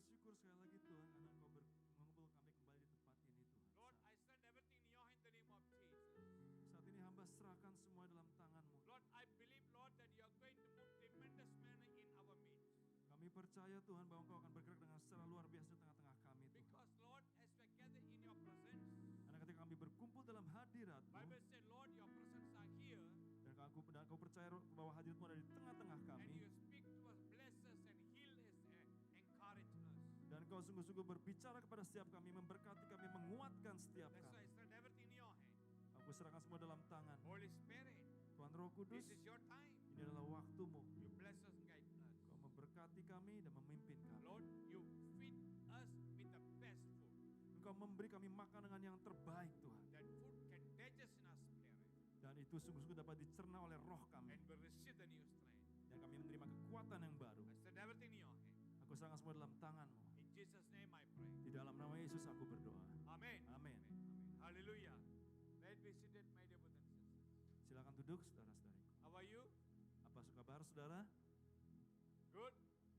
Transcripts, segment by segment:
bersyukur sekali lagi Tuhan karena Engkau mengumpul kami kembali di tempat ini Tuhan. Lord, I send everything in your hand in the name of Jesus. Saat ini hamba serahkan semua dalam tangan-Mu. Lord, I believe, Lord, that you are going to move tremendous manner in our midst. Kami percaya Tuhan bahwa Engkau akan bergerak dengan secara luar biasa di tengah-tengah kami Tuhan. Because, Lord, as we gather in your presence, Karena ketika kami berkumpul dalam hadirat-Mu, Bible said, Lord, your presence are here, dan Kau percaya bahwa hadirat-Mu ada di tengah-tengah and kami, you speak to us, bless us, and heal us, and encourage us. dan Kau sungguh-sungguh berbicara kepada setiap kami, memberkati kami, menguatkan setiap That's why I kami. send everything in your hand. Aku serahkan semua dalam tangan. Holy Spirit, Tuhan Roh Kudus, this is your time. ini adalah waktu-Mu. You bless us, guide us. Kau memberkati kami dan memimpin kami. Lord, you feed us with the best food. Engkau memberi kami makan dengan yang terbaik Tuhan. That food can digest in our spirit, Dan itu sungguh-sungguh dapat dicerna oleh roh kami. and we receive the new strength. Dan kami menerima kekuatan yang baru. I send everything in your hand. Aku serahkan semua dalam tangan-Mu. In Jesus' name I pray. Di dalam nama Yesus aku berdoa. Amen. Amen. Amen. Hallelujah. Let me seated, my dear brothers and sisters. Silakan duduk saudara-saudariku. How are you? Apa kabar saudara? Good?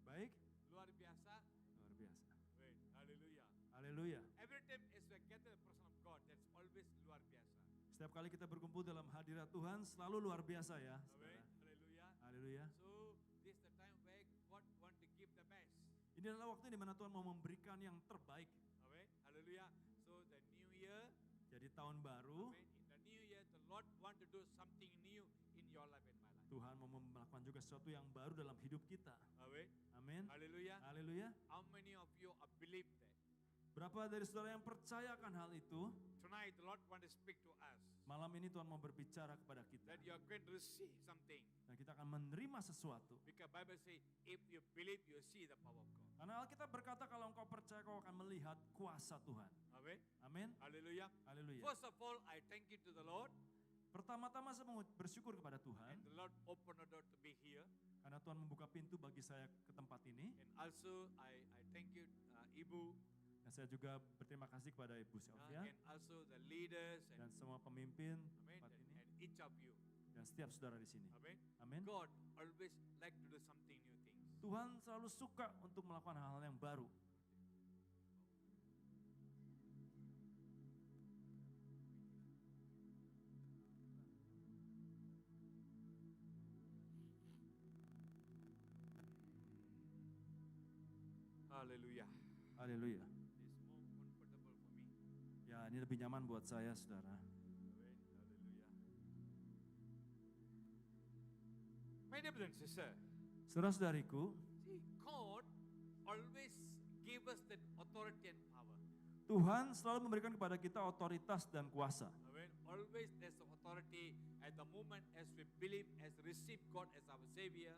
Baik? Luar biasa? Luar biasa. Wait. Hallelujah. Haleluya. Every time as we gather the person of God, that's always luar biasa. Setiap kali kita berkumpul dalam hadirat Tuhan selalu luar biasa ya, Amen. saudara. Hallelujah. Haleluya. So this is the time where God want to give the best. Ini adalah waktu di mana Tuhan mau memberikan yang terbaik. Amen. Hallelujah. So the new year, Jadi tahun baru, amen. In the new year, the Lord want to do something new in your life and my life. Tuhan mau melakukan juga sesuatu yang baru dalam hidup kita. Amen. Amin. Hallelujah. Haleluya. How many of you believe that? Berapa dari saudara yang percaya akan hal itu? Tonight, the Lord want to speak to us. Malam ini Tuhan mau berbicara kepada kita. That you are going to receive something. Dan kita akan menerima sesuatu. Because Bible say, if you believe, you see the power of God. Karena Alkitab berkata kalau engkau percaya kau akan melihat kuasa Tuhan. Amen. Amin. Hallelujah. Haleluya. First of all, I thank you to the Lord. Pertama-tama saya mau bersyukur kepada And Tuhan. the Lord opened the door to be here. Karena Tuhan membuka pintu bagi saya ke tempat ini. And also, I thank you, Ibu, Dan saya juga berterima kasih kepada Ibu Sylvia. and also the leaders, Dan and, semua pemimpin amen, tempat ini. and each of you. Dan setiap saudara di sini. Amen. Amin. God always like to do something new things. Tuhan selalu suka untuk melakukan hal-hal yang baru. Hallelujah. Haleluya. It's more comfortable for me. Ya, ini lebih nyaman buat saya, saudara. Amen. Hallelujah. My dear brothers and sisters, Saudara-saudariku, see, God always give us that authority and power. Tuhan selalu memberikan kepada kita otoritas dan kuasa. Amen. Always there's authority at the moment as we believe, as receive God as our Savior.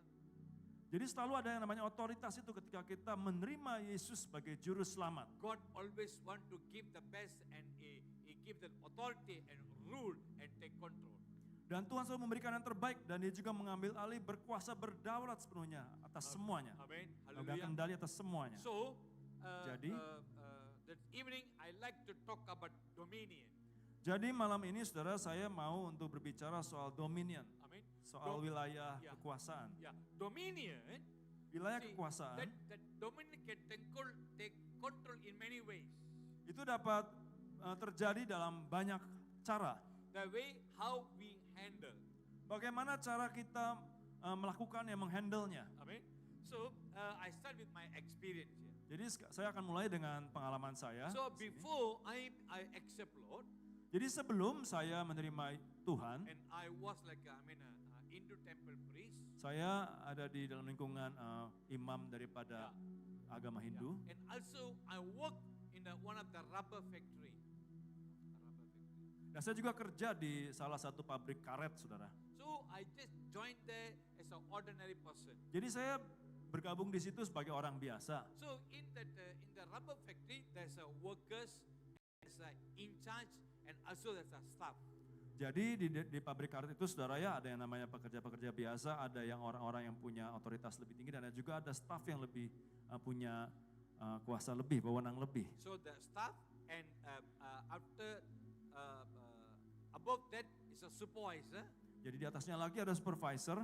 Jadi selalu ada yang namanya otoritas itu ketika kita menerima Yesus sebagai juru selamat. God always want to give the best, and He give the authority and rule and take control. Dan Tuhan selalu memberikan yang terbaik dan Dia juga mengambil alih, berkuasa, berdaulat sepenuhnya atas semuanya. Amen. Memegang Hallelujah. kendali atas semuanya. So, Jadi- that evening I like to talk about dominion. Jadi malam ini saudara saya mau untuk berbicara soal dominion, Amen. soal wilayah Yeah. kekuasaan. Yeah, dominion. Wilayah see, kekuasaan That dominion can take control in many ways. itu dapat terjadi dalam banyak cara. The way how we handle. Bagaimana cara kita melakukan yang menghandle-nya. Amen. So I start with my experience here. Jadi saya akan mulai dengan pengalaman saya. So before I accept Lord, Jadi sebelum saya menerima Tuhan, and I was like into temple priest. saya ada di dalam lingkungan imam daripada agama Hindu. Yeah. And also I work in one of the rubber factory. Dan saya juga kerja di salah satu pabrik karet, saudara. So I just joined there as an ordinary person. Jadi saya bergabung di situ sebagai orang biasa. So in the rubber factory, there's a workers, there's a in charge, and also there's a staff. Jadi di pabrik karet itu saudara ya ada yang namanya pekerja-pekerja biasa, ada yang orang-orang yang punya otoritas lebih tinggi, dan ada juga ada staff yang lebih punya kuasa lebih, wewenang lebih. So the staff, and after above that is a supervisor Jadi di atasnya lagi ada supervisor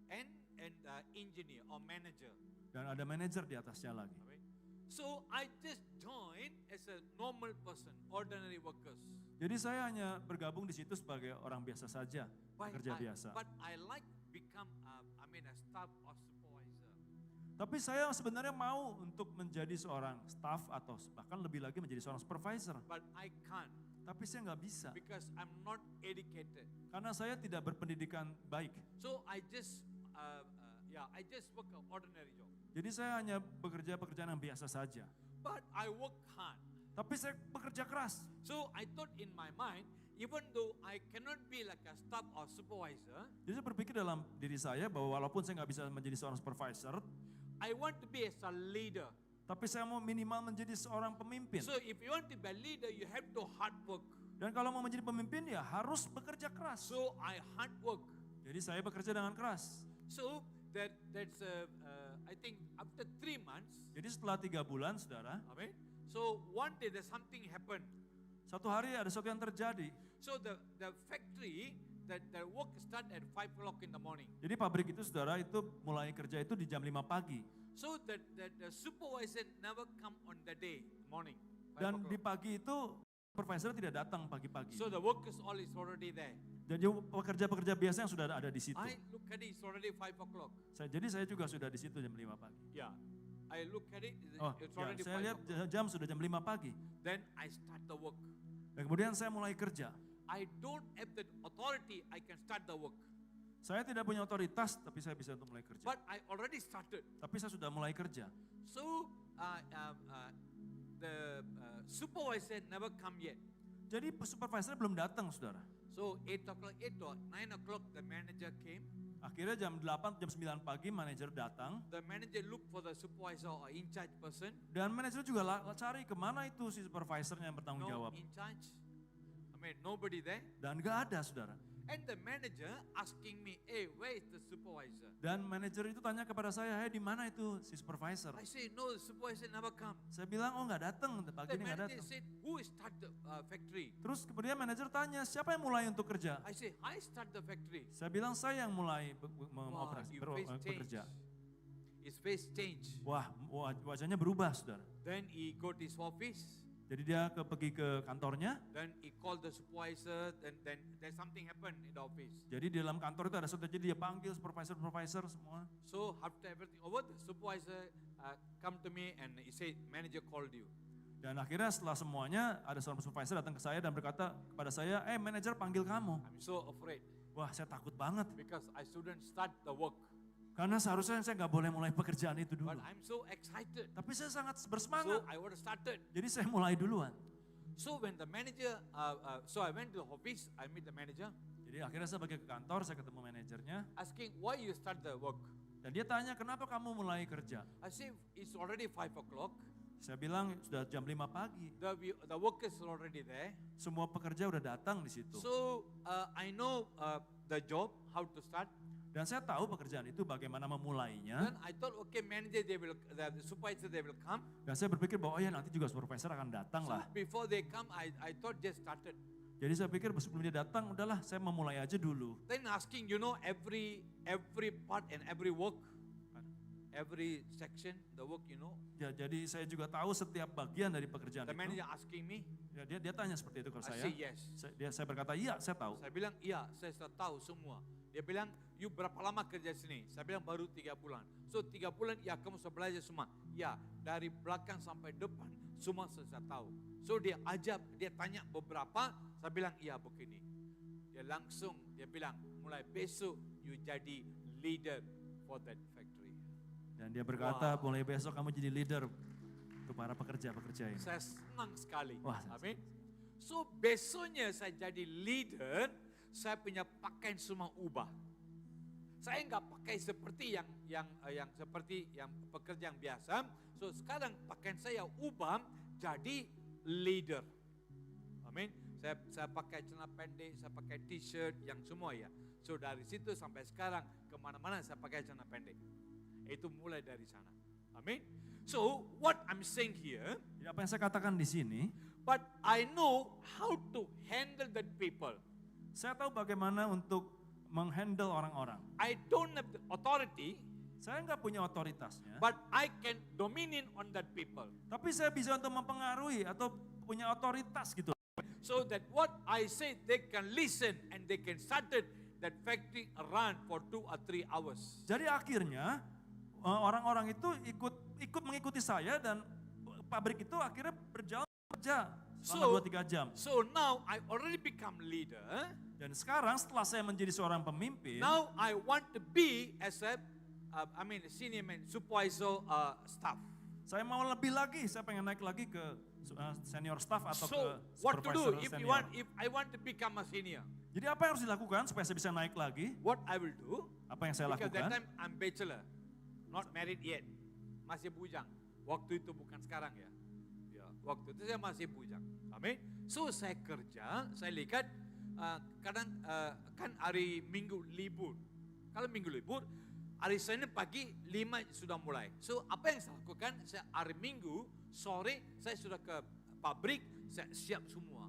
and engineer or manager. dan ada manajer di atasnya lagi. Right? So I just joined as a normal person, ordinary workers. Jadi saya hanya bergabung di situ sebagai orang biasa saja, pekerja biasa. But I like become a staff or supervisor. Tapi saya sebenarnya mau untuk menjadi seorang staff atau bahkan lebih lagi menjadi seorang supervisor. But I can't Tapi saya nggak bisa because I'm not educated. karena saya tidak berpendidikan baik. So I just work an ordinary job. Jadi saya hanya bekerja pekerjaan yang biasa saja. But I work hard. Tapi saya bekerja keras. So I thought in my mind, even though I cannot be like a staff or supervisor, Jadi saya berpikir dalam diri saya bahwa walaupun saya nggak bisa menjadi seorang supervisor, I want to be as a leader. tapi saya mau minimal menjadi seorang pemimpin. So if you want to be a leader, you have to hard work. Dan kalau mau menjadi pemimpin ya harus bekerja keras. So I hard work. Jadi saya bekerja dengan keras. So I think after 3 months, Jadi setelah 3 bulan, saudara, amen. So one day there's something happened. satu hari ada sesuatu yang terjadi. So the factory, the work start at 5 o'clock in the morning. Jadi pabrik itu, saudara, itu mulai kerja itu di jam 5 pagi. So the supervisor never come on the day, morning. 5 Dan o'clock. di pagi itu supervisor tidak datang pagi-pagi. So the workers all is already there. Jadi pekerja-pekerja biasa yang sudah ada di situ. I look at it, it's already 5 o'clock. Jadi saya juga sudah di situ jam 5 pagi. Yeah. I look at it, Oh, it's ya, already saya 5 lihat o'clock. jam sudah jam 5 pagi. Then I start the work. Dan kemudian saya mulai kerja. I don't have the authority, I can start the work. Saya tidak punya otoritas, tapi saya bisa untuk mulai kerja. But I already started. Tapi saya sudah mulai kerja. So the supervisor never come yet. Jadi supervisor belum datang, saudara. So 8 o'clock, 9 o'clock the manager came. Akhirnya jam 8, jam 9 pagi manajer datang. The manager look for the supervisor or in charge person. Dan manajer juga cari kemana itu si supervisornya yang bertanggung No jawab. in charge. Nobody there. Dan gak ada, saudara. And the manager asking me, hey, where is the supervisor? Dan manajer itu tanya kepada saya, hey, di mana itu si supervisor? I say, no, the supervisor never come. Saya bilang, oh nggak datang, pagi The ini nggak manager datang. said, who start the factory? Terus kemudian manajer tanya, siapa yang mulai untuk kerja? I say, I start the factory. Saya bilang, saya yang mulai Wow, your face bekerja. change. His face change. Wah, wajahnya berubah, saudara. Then he go to his office. Jadi dia pergi ke kantornya. Then he called the supervisor. Then there's something happened in the office. Jadi di dalam kantor itu ada sesuatu, jadi dia panggil supervisor semua. So after everything over, the supervisor come to me and he said, manager called you. Dan akhirnya setelah semuanya, ada seorang supervisor datang ke saya dan berkata kepada saya, manajer panggil kamu. I'm so afraid Wah, saya takut banget. because I shouldn't start the work. Karena seharusnya saya nggak boleh mulai pekerjaan itu dulu. But I'm so excited. Tapi saya sangat So bersemangat. I would have started. Jadi saya mulai duluan. So when the manager, so I went to the office, I meet the manager, Jadi akhirnya saya pergi ke kantor, saya ketemu manajernya. asking why you start the work. Dan dia tanya, kenapa kamu mulai kerja? I say, it's already 5 o'clock. Saya bilang, sudah jam 5 pagi. The workers are already there. Semua pekerja udah datang di situ. So I know the job, how to start. Dan saya tahu pekerjaan itu bagaimana memulainya. Then I thought, okay, manager, the supervisor, they will come. Dan saya berpikir bahwa, oh ya nanti juga supervisor akan datang So lah. before they come, I thought just started. Jadi saya pikir sebelum dia datang, udahlah saya memulai aja dulu. Then asking, every part and every work, every section, the work, Ya, jadi saya juga tahu setiap bagian dari pekerjaan The itu. manager asking me, Ya, dia tanya seperti itu ke I saya. say yes. Saya berkata, iya saya tahu. Saya bilang, iya, saya sudah tahu semua. Dia bilang, you berapa lama kerja sini? Saya bilang, baru 3 bulan. So 3 bulan, ya kamu sudah belajar semua. Ya, dari belakang sampai depan, semua saya sudah tahu. So dia ajak, dia tanya beberapa, saya bilang, iya begini. Dia langsung, dia bilang, mulai besok, you jadi leader for that factory. Dan dia berkata, Wow. mulai besok kamu jadi leader untuk para pekerja-pekerja ini. Saya senang sekali. Wah, Amin. So besoknya saya jadi leader, saya punya pakaian semua ubah. Saya nggak pakai seperti yang seperti yang pekerja yang biasa. So sekarang pakaian saya ubah jadi leader. Amin. Saya pakai celana pendek, saya pakai t-shirt yang semua ya. So dari situ sampai sekarang kemana-mana saya pakai celana pendek. Itu mulai dari sana. Amin. So what I'm saying here, Jadi apa yang saya katakan di sini, but I know how to handle that people. saya tahu bagaimana untuk menghandle orang-orang. I don't have the authority, Saya nggak punya otoritasnya, but I can dominion on that people. tapi saya bisa untuk mempengaruhi atau punya otoritas gitu. So that what I say, they can listen and they can start that factory run for 2 or 3 hours. Jadi akhirnya orang-orang itu ikut mengikuti saya dan pabrik itu akhirnya berjalan kerja selama 2-3 jam. So now I already become leader. Dan sekarang setelah saya menjadi seorang pemimpin, Now I want to be as a, senior man, supervisor staff. saya mau lebih lagi, saya pengen naik lagi ke senior staff atau So ke what to do supervisor if senior. I want to become a senior? Jadi apa yang harus dilakukan supaya saya bisa naik lagi? What I will do? Apa yang saya Because that lakukan? time I'm bachelor, not married yet, masih bujang. Waktu itu bukan sekarang ya. Ya, waktu itu saya masih bujang. Amin. So saya kerja, saya lihat kadang kan hari Minggu libur. Kalau Minggu libur, hari Senin pagi 5 sudah mulai. So apa yang saya lakukan? Saya hari Minggu sore saya sudah ke pabrik, saya siap semua.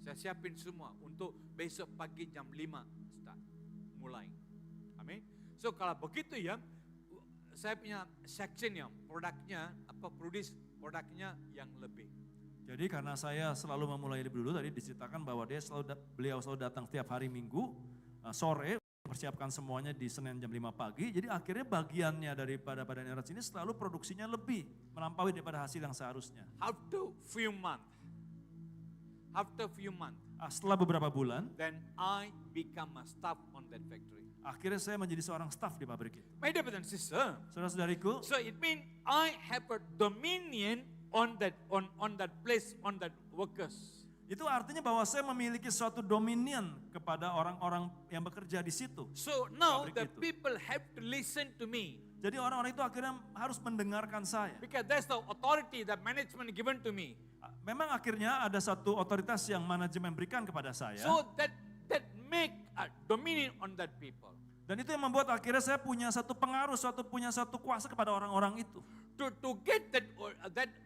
Saya siapin semua untuk besok pagi jam 5 start mulai. Amin. So kalau begitu ya, saya punya section yang produknya produce produknya yang lebih. Jadi karena saya selalu memulai lebih dulu, tadi diceritakan bahwa beliau selalu datang setiap hari Minggu sore, mempersiapkan semuanya di Senin jam 5 pagi. Jadi akhirnya bagiannya daripada Badan Energi ini selalu produksinya lebih melampaui daripada hasil yang seharusnya. After few months, Setelah beberapa bulan, then I become a staff on that factory. akhirnya saya menjadi seorang staf di pabrik itu. My dear brothers and sisters, Saudara-saudariku, so it means I have a dominion on that place, on that workers. itu artinya bahwa saya memiliki suatu dominion kepada orang-orang yang bekerja di situ. So now Pabrik the itu. people have to listen to me Jadi orang-orang itu akhirnya harus mendengarkan saya. because that's the authority that management given to me. Memang akhirnya ada satu otoritas yang manajemen berikan kepada saya. So that make a dominion on that people. Dan itu yang membuat akhirnya saya punya satu pengaruh, punya satu kuasa kepada orang-orang itu. To get that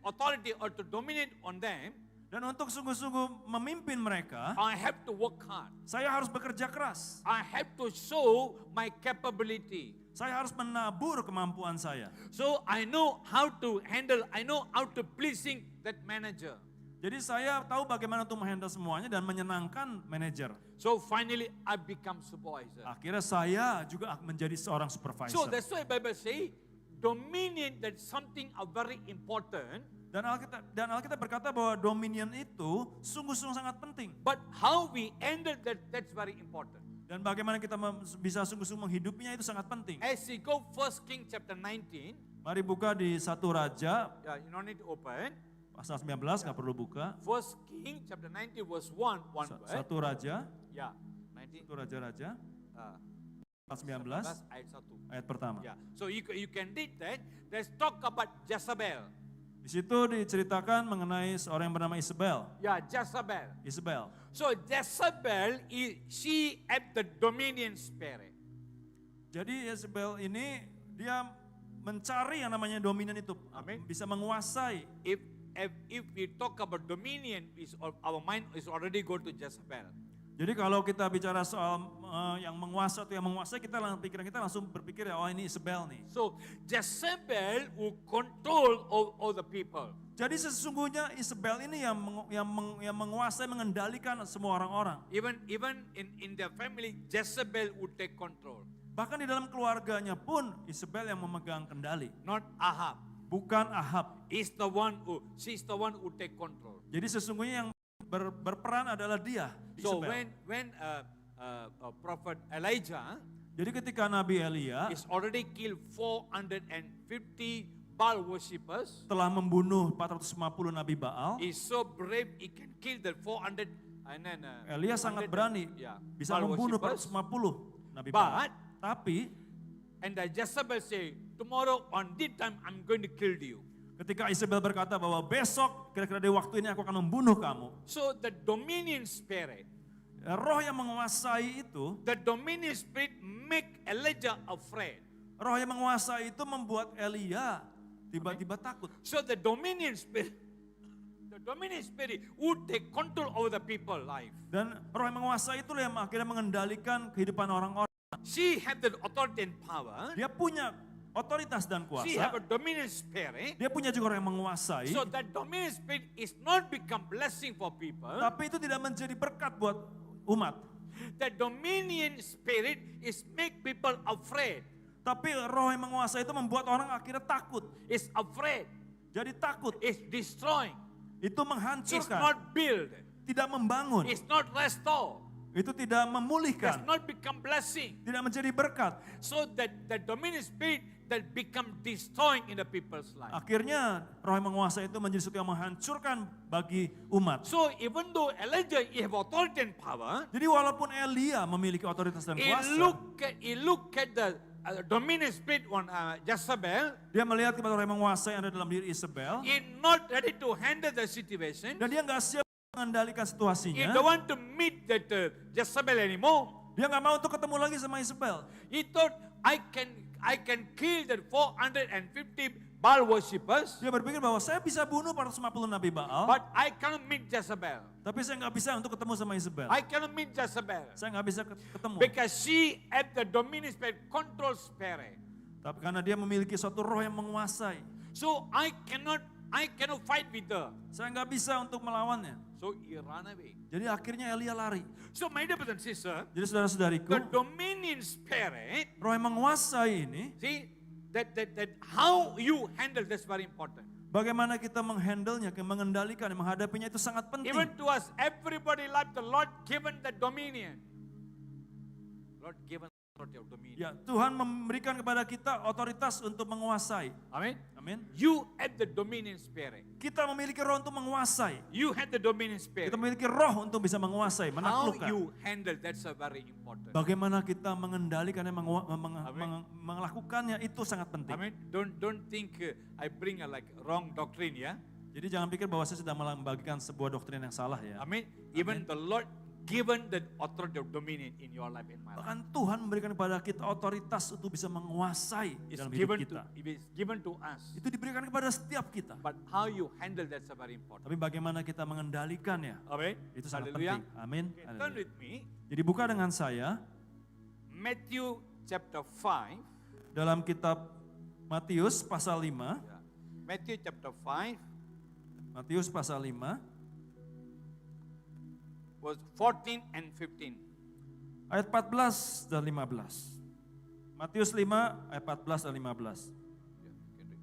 authority or to dominate on them, Dan untuk sungguh-sungguh memimpin mereka, I have to work hard. saya harus bekerja keras. I have to show my capability. Saya harus menabur kemampuan saya. So I know how to handle, I know how to pleasing that manager. Jadi saya tahu bagaimana untuk menghandle semuanya dan menyenangkan manajer. So finally I become supervisor. Akhirnya saya juga menjadi seorang So supervisor. that's why Bible say dominion, that's something very important. Dan Alkitab berkata bahwa dominion itu sungguh-sungguh sangat penting. But how we handle that's very important. Dan bagaimana kita bisa sungguh-sungguh menghidupinya itu sangat penting. As we go 1 King chapter 19, Mari buka di 1 Raja, you don't need to open. pasal 19, nggak perlu buka. 1 King chapter 19 verse 1, one word. 1 Raja, Yeah, 19. 1 Raja-Raja, Uh, pasal 19, ayat 1. ayat pertama. Yeah. So you can read that. Let's talk about Jezebel. Di situ diceritakan mengenai seorang yang bernama Isabel. Yeah, Jezebel. Isabel. So Jezebel, she had the dominion spirit. Jadi Isabel ini dia mencari yang namanya dominion itu, Amin. bisa menguasai. If we talk about dominion, our mind is already go to Jezebel. Jadi kalau kita bicara soal yang menguasai atau yang menguasai, pikiran kita langsung berpikir ya, oh ini Isabel nih. So Jezebel who control all the people. Jadi sesungguhnya Isabel ini yang menguasai, mengendalikan semua orang-orang. Even in their family, Jezebel would take control. Bahkan di dalam keluarganya pun Isabel yang memegang kendali. Not Ahab. Bukan Ahab. She's the one who take control. Jadi sesungguhnya yang berperan adalah dia, So Isabel. when Prophet Elijah Jadi ketika Nabi Elia is already killed 450 Baal worshippers, telah membunuh 450 Nabi Baal, he's so brave he can kill the 400 and then Elia sangat 400, berani, bisa Baal membunuh worshippers. 450 Nabi Baal. But Tapi and the Jezebel say, tomorrow on this time I'm going to kill you. ketika Isabel berkata bahwa besok kira-kira di waktu ini aku akan membunuh kamu, So the dominion spirit, roh yang menguasai itu, the dominion spirit make Elijah afraid. roh yang menguasai itu membuat Elia tiba-tiba takut. So the dominion spirit would take control over the people life. Dan roh yang menguasai itulah yang akhirnya mengendalikan kehidupan orang-orang. She had the authority and power Dia punya otoritas dan She have a kuasa. dominant spirit. Dia punya juga orang yang menguasai. So that dominant spirit is not become blessing for people. Tapi itu tidak menjadi berkat buat umat. The dominion spirit is make people afraid. Tapi roh yang menguasai itu membuat orang akhirnya takut. Is afraid. Jadi takut. Is destroying. Itu Is menghancurkan. not build. Tidak membangun. Is not restore. Itu tidak Does memulihkan. not become blessing. Tidak menjadi berkat. So that the dominant spirit that become destroying in the people's life. Akhirnya roh yang menguasai itu menjadi sesuatu yang menghancurkan bagi umat. So even though Elijah have authority and power, Jadi walaupun Elia memiliki otoritas dan he kuasa, look at the dominant spirit on Jezebel. dia melihat kepada orang yang menguasai yang ada dalam diri Isabel, He not ready to handle the situation. dan dia nggak siap mengendalikan He situasinya. don't want to meet that Jezebel anymore. Dia nggak mau untuk ketemu lagi sama Isabel. He thought I can kill that 450 Baal worshippers, Dia berpikir bahwa saya bisa bunuh 450 nabi Baal, but I cannot meet Jezebel. tapi saya nggak bisa untuk ketemu sama Isabel. I cannot meet Jezebel Saya nggak bisa ketemu. because she at the dominant spirit control spirit. Tapi karena dia memiliki suatu roh yang menguasai, So I cannot fight with her. saya nggak bisa untuk melawannya. So he ran away. Jadi akhirnya Elia lari. So my dear brothers and sisters, Jadi saudara-saudariku, the dominion spirit, roh yang menguasai ini, see that how you handle this very important. bagaimana kita menghandlenya, mengendalikan, menghadapinya itu sangat penting. Even to us, everybody like the Lord given the dominion. Lord given authority of dominion. Ya, Tuhan memberikan kepada kita otoritas untuk menguasai. Amen. Amin. You have the dominion spirit. Kita memiliki roh untuk menguasai. You have the dominion spirit. Kita memiliki roh untuk bisa menguasai, How menaklukkan. you handle that's a very important. Bagaimana kita mengendalikannya, melakukannya itu sangat penting. Amen. Don't think I bring a like wrong doctrine, yeah. Jadi jangan pikir bahwa saya sedang membagikan sebuah doktrin yang salah ya. Amen. Even the Lord given the authority of dominion in your life and my life. Bahkan Tuhan memberikan kepada kita otoritas untuk bisa menguasai It's dalam hidup given kita. it is given to us. Itu diberikan kepada setiap kita. But how you handle that's a very important. Tapi bagaimana kita mengendalikannya, Amen. itu sangat Hallelujah. penting. Amin. Okay, turn Haleluya. with me Jadi buka dengan saya Matthew chapter 5. dalam kitab Matius pasal 5. Yeah. Matthew chapter 5 Matius pasal 5 was 14 and 15. ayat 14 dan 15. Matius 5 ayat 14 dan 15. Yeah, you can read.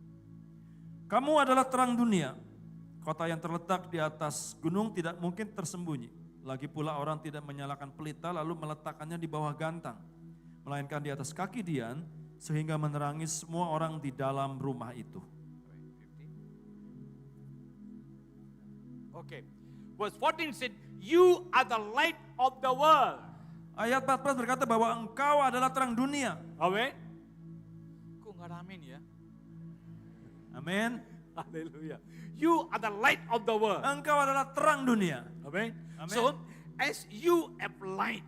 Kamu adalah terang dunia. Kota yang terletak di atas gunung tidak mungkin tersembunyi. Lagi pula orang tidak menyalakan pelita lalu meletakkannya di bawah gantang, melainkan di atas kaki dian sehingga menerangi semua orang di dalam rumah itu. Okay. Verse 14 said, you are the light of the world. Ayat 14 berkata bahwa engkau adalah terang dunia. Amen. Kok nggak ada amin ya? Amin. Hallelujah. You are the light of the world. Engkau adalah terang dunia. Amen. Amen. So, as you have light,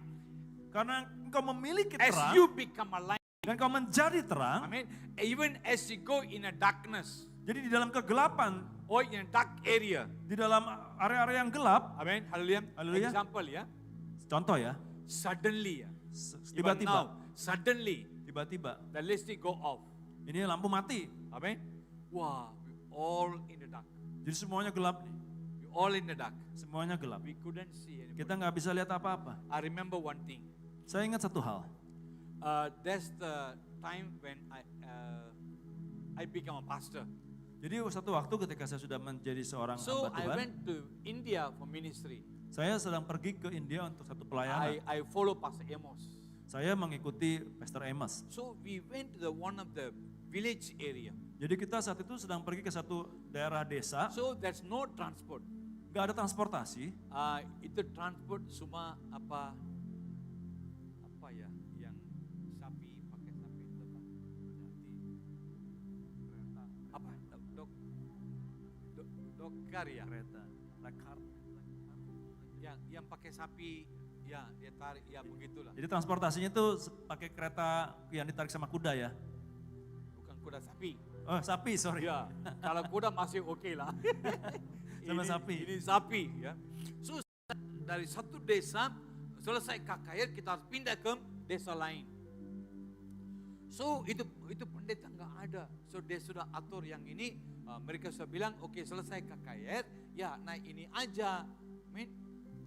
Karena engkau memiliki as terang you become a light, dan kau menjadi terang. amen, even as you go in a darkness Jadi di dalam kegelapan, or in a dark area, di dalam area-area yang gelap, amen, hallelujah. Hallelujah. Example, ya, contoh ya, suddenly, even tiba-tiba, now, suddenly, tiba-tiba, the listrik go off, ini lampu mati. amen. Wow, we all in the dark. Jadi semuanya gelap nih, We all in the dark. semuanya gelap. We couldn't see anybody. Kita nggak bisa lihat apa-apa. I remember one thing. Saya ingat satu hal. That's the time when I became a pastor. Jadi satu waktu ketika saya sudah menjadi seorang So hamba I Tuhan, went to India for ministry. saya sedang pergi ke India untuk satu pelayanan. I follow Pastor Amos. Saya mengikuti Pastor Amos. So we went to one of the village area. Jadi kita saat itu sedang pergi ke satu daerah desa, So there's no transport. nggak ada transportasi. Itu transport cuma apa ya, yang sapi pakai sapi itu apa? Dokar ya. Kereta, Yang pakai sapi, ya dia tarik, ya begitulah. Jadi transportasinya itu pakai kereta yang ditarik sama kuda ya. Bukan kuda sapi. Oh sapi, sorry. Ya, kalau kuda masih oke lah. Sama sapi. Ini sapi ya. So dari satu desa selesai KKR kita harus pindah ke desa lain. So itu pendeta nggak ada. So dia sudah atur yang ini. Mereka sudah bilang, oke, selesai KKR, ya naik ini aja. Amin.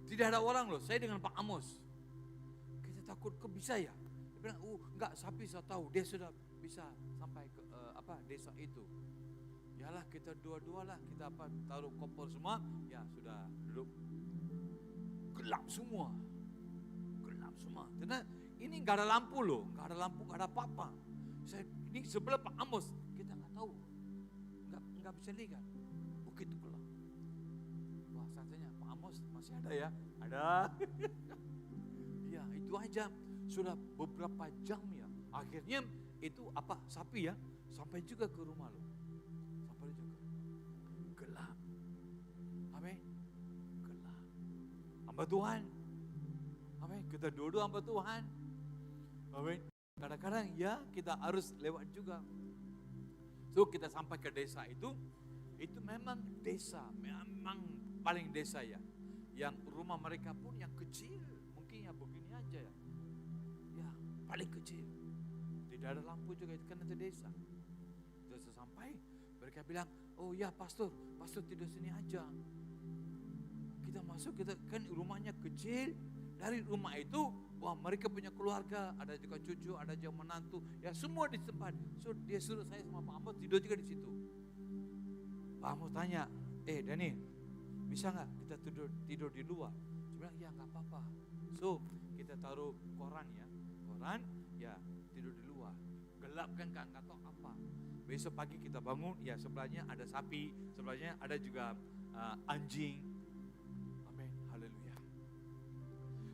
Tidak ada orang loh. Saya dengan Pak Amos. Kita takut kok bisa ya? Dia bilang, enggak, sapi saya tahu. Dia sudah bisa sampai ke desa itu. Yalah kita dua-dua lah, kita taruh koper semua, ya sudah duduk. Gelap semua. Karena ini nggak ada lampu loh, nggak ada apa-apa. Ini sebelah Pak Amos, kita nggak tahu, nggak bisa lihat. Begitu gelap. Wah, saya tanya, Pak Amos masih ada ya? Ada. Ya itu aja. Sudah beberapa jam ya. Akhirnya itu sapi ya, sampai juga ke rumah loh. Sampai juga. Gelap. Amin. Gelap. Hamba Tuhan. Amin. Kita duduk hamba Tuhan. Amin. Kadang-kadang ya kita harus lewat juga. So kita sampai ke desa itu memang desa, memang paling desa ya. Yang rumah mereka pun yang kecil, mungkin ya begini aja ya. Ya, paling kecil. Tidak ada lampu juga, itu kan itu desa. Terus sampai mereka bilang, oh ya pastor tidur sini aja. Kita masuk, kita kan rumahnya kecil. Dari rumah itu, wah mereka punya keluarga, ada juga cucu, ada juga menantu, ya semua di tempat. So dia suruh saya sama Pak Amos tidur juga di situ. Pak Amos tanya, Dani, bisa nggak kita tidur di luar? Saya bilang, ya nggak apa-apa. So kita taruh koran ya tidur di luar. Gelap kan nggak tahu apa. Besok pagi kita bangun, ya sebelahnya ada sapi, sebelahnya ada juga anjing.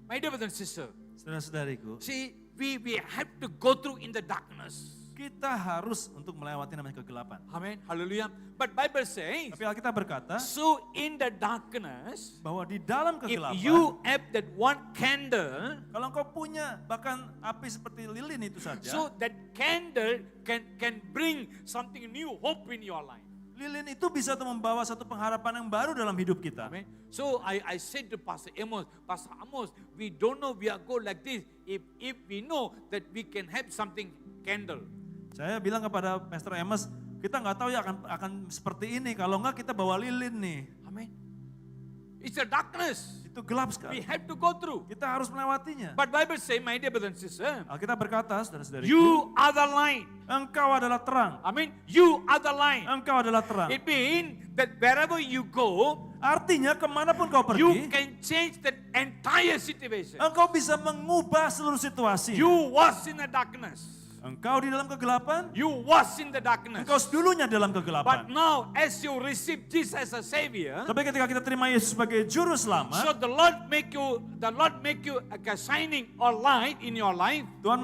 My dear brothers and sisters, Saudara-saudariku, see, we have to go through in the darkness. kita harus untuk melewati namanya kegelapan. Amen, hallelujah. But Bible says, Tapi Alkitab berkata, so in the darkness, bahwa di dalam if kegelapan, you have that one candle, kalau engkau punya bahkan api seperti lilin itu saja, so that candle can bring something new, hope in your life. lilin itu bisa tuh membawa satu pengharapan yang baru dalam hidup kita. Amen. So I said to Pastor Amos, we don't know we are go like this if we know that we can have something candle. Saya bilang kepada Pastor Amos, kita nggak tahu ya akan seperti ini. Kalau nggak kita bawa lilin nih. Amen. It's a darkness. Itu gelap We sekali. have to go through. Kita harus melewatinya. But Bible say, my dear brothers and sisters, Alkitab berkata, saudara-saudariku, you are the light. engkau adalah terang. I mean, you are the light. Engkau adalah terang. It means that wherever you go, Artinya kemanapun kau you pergi, can change the entire situation. engkau bisa mengubah seluruh situasi. You was in the darkness. Engkau di dalam kegelapan, You was in the darkness. engkau dulunya dalam But kegelapan. now, as you receive Jesus as a Savior, Tapi ketika kita terima Yesus sebagai juru so selamat, the Lord make you like a shining or light in your life. Tuhan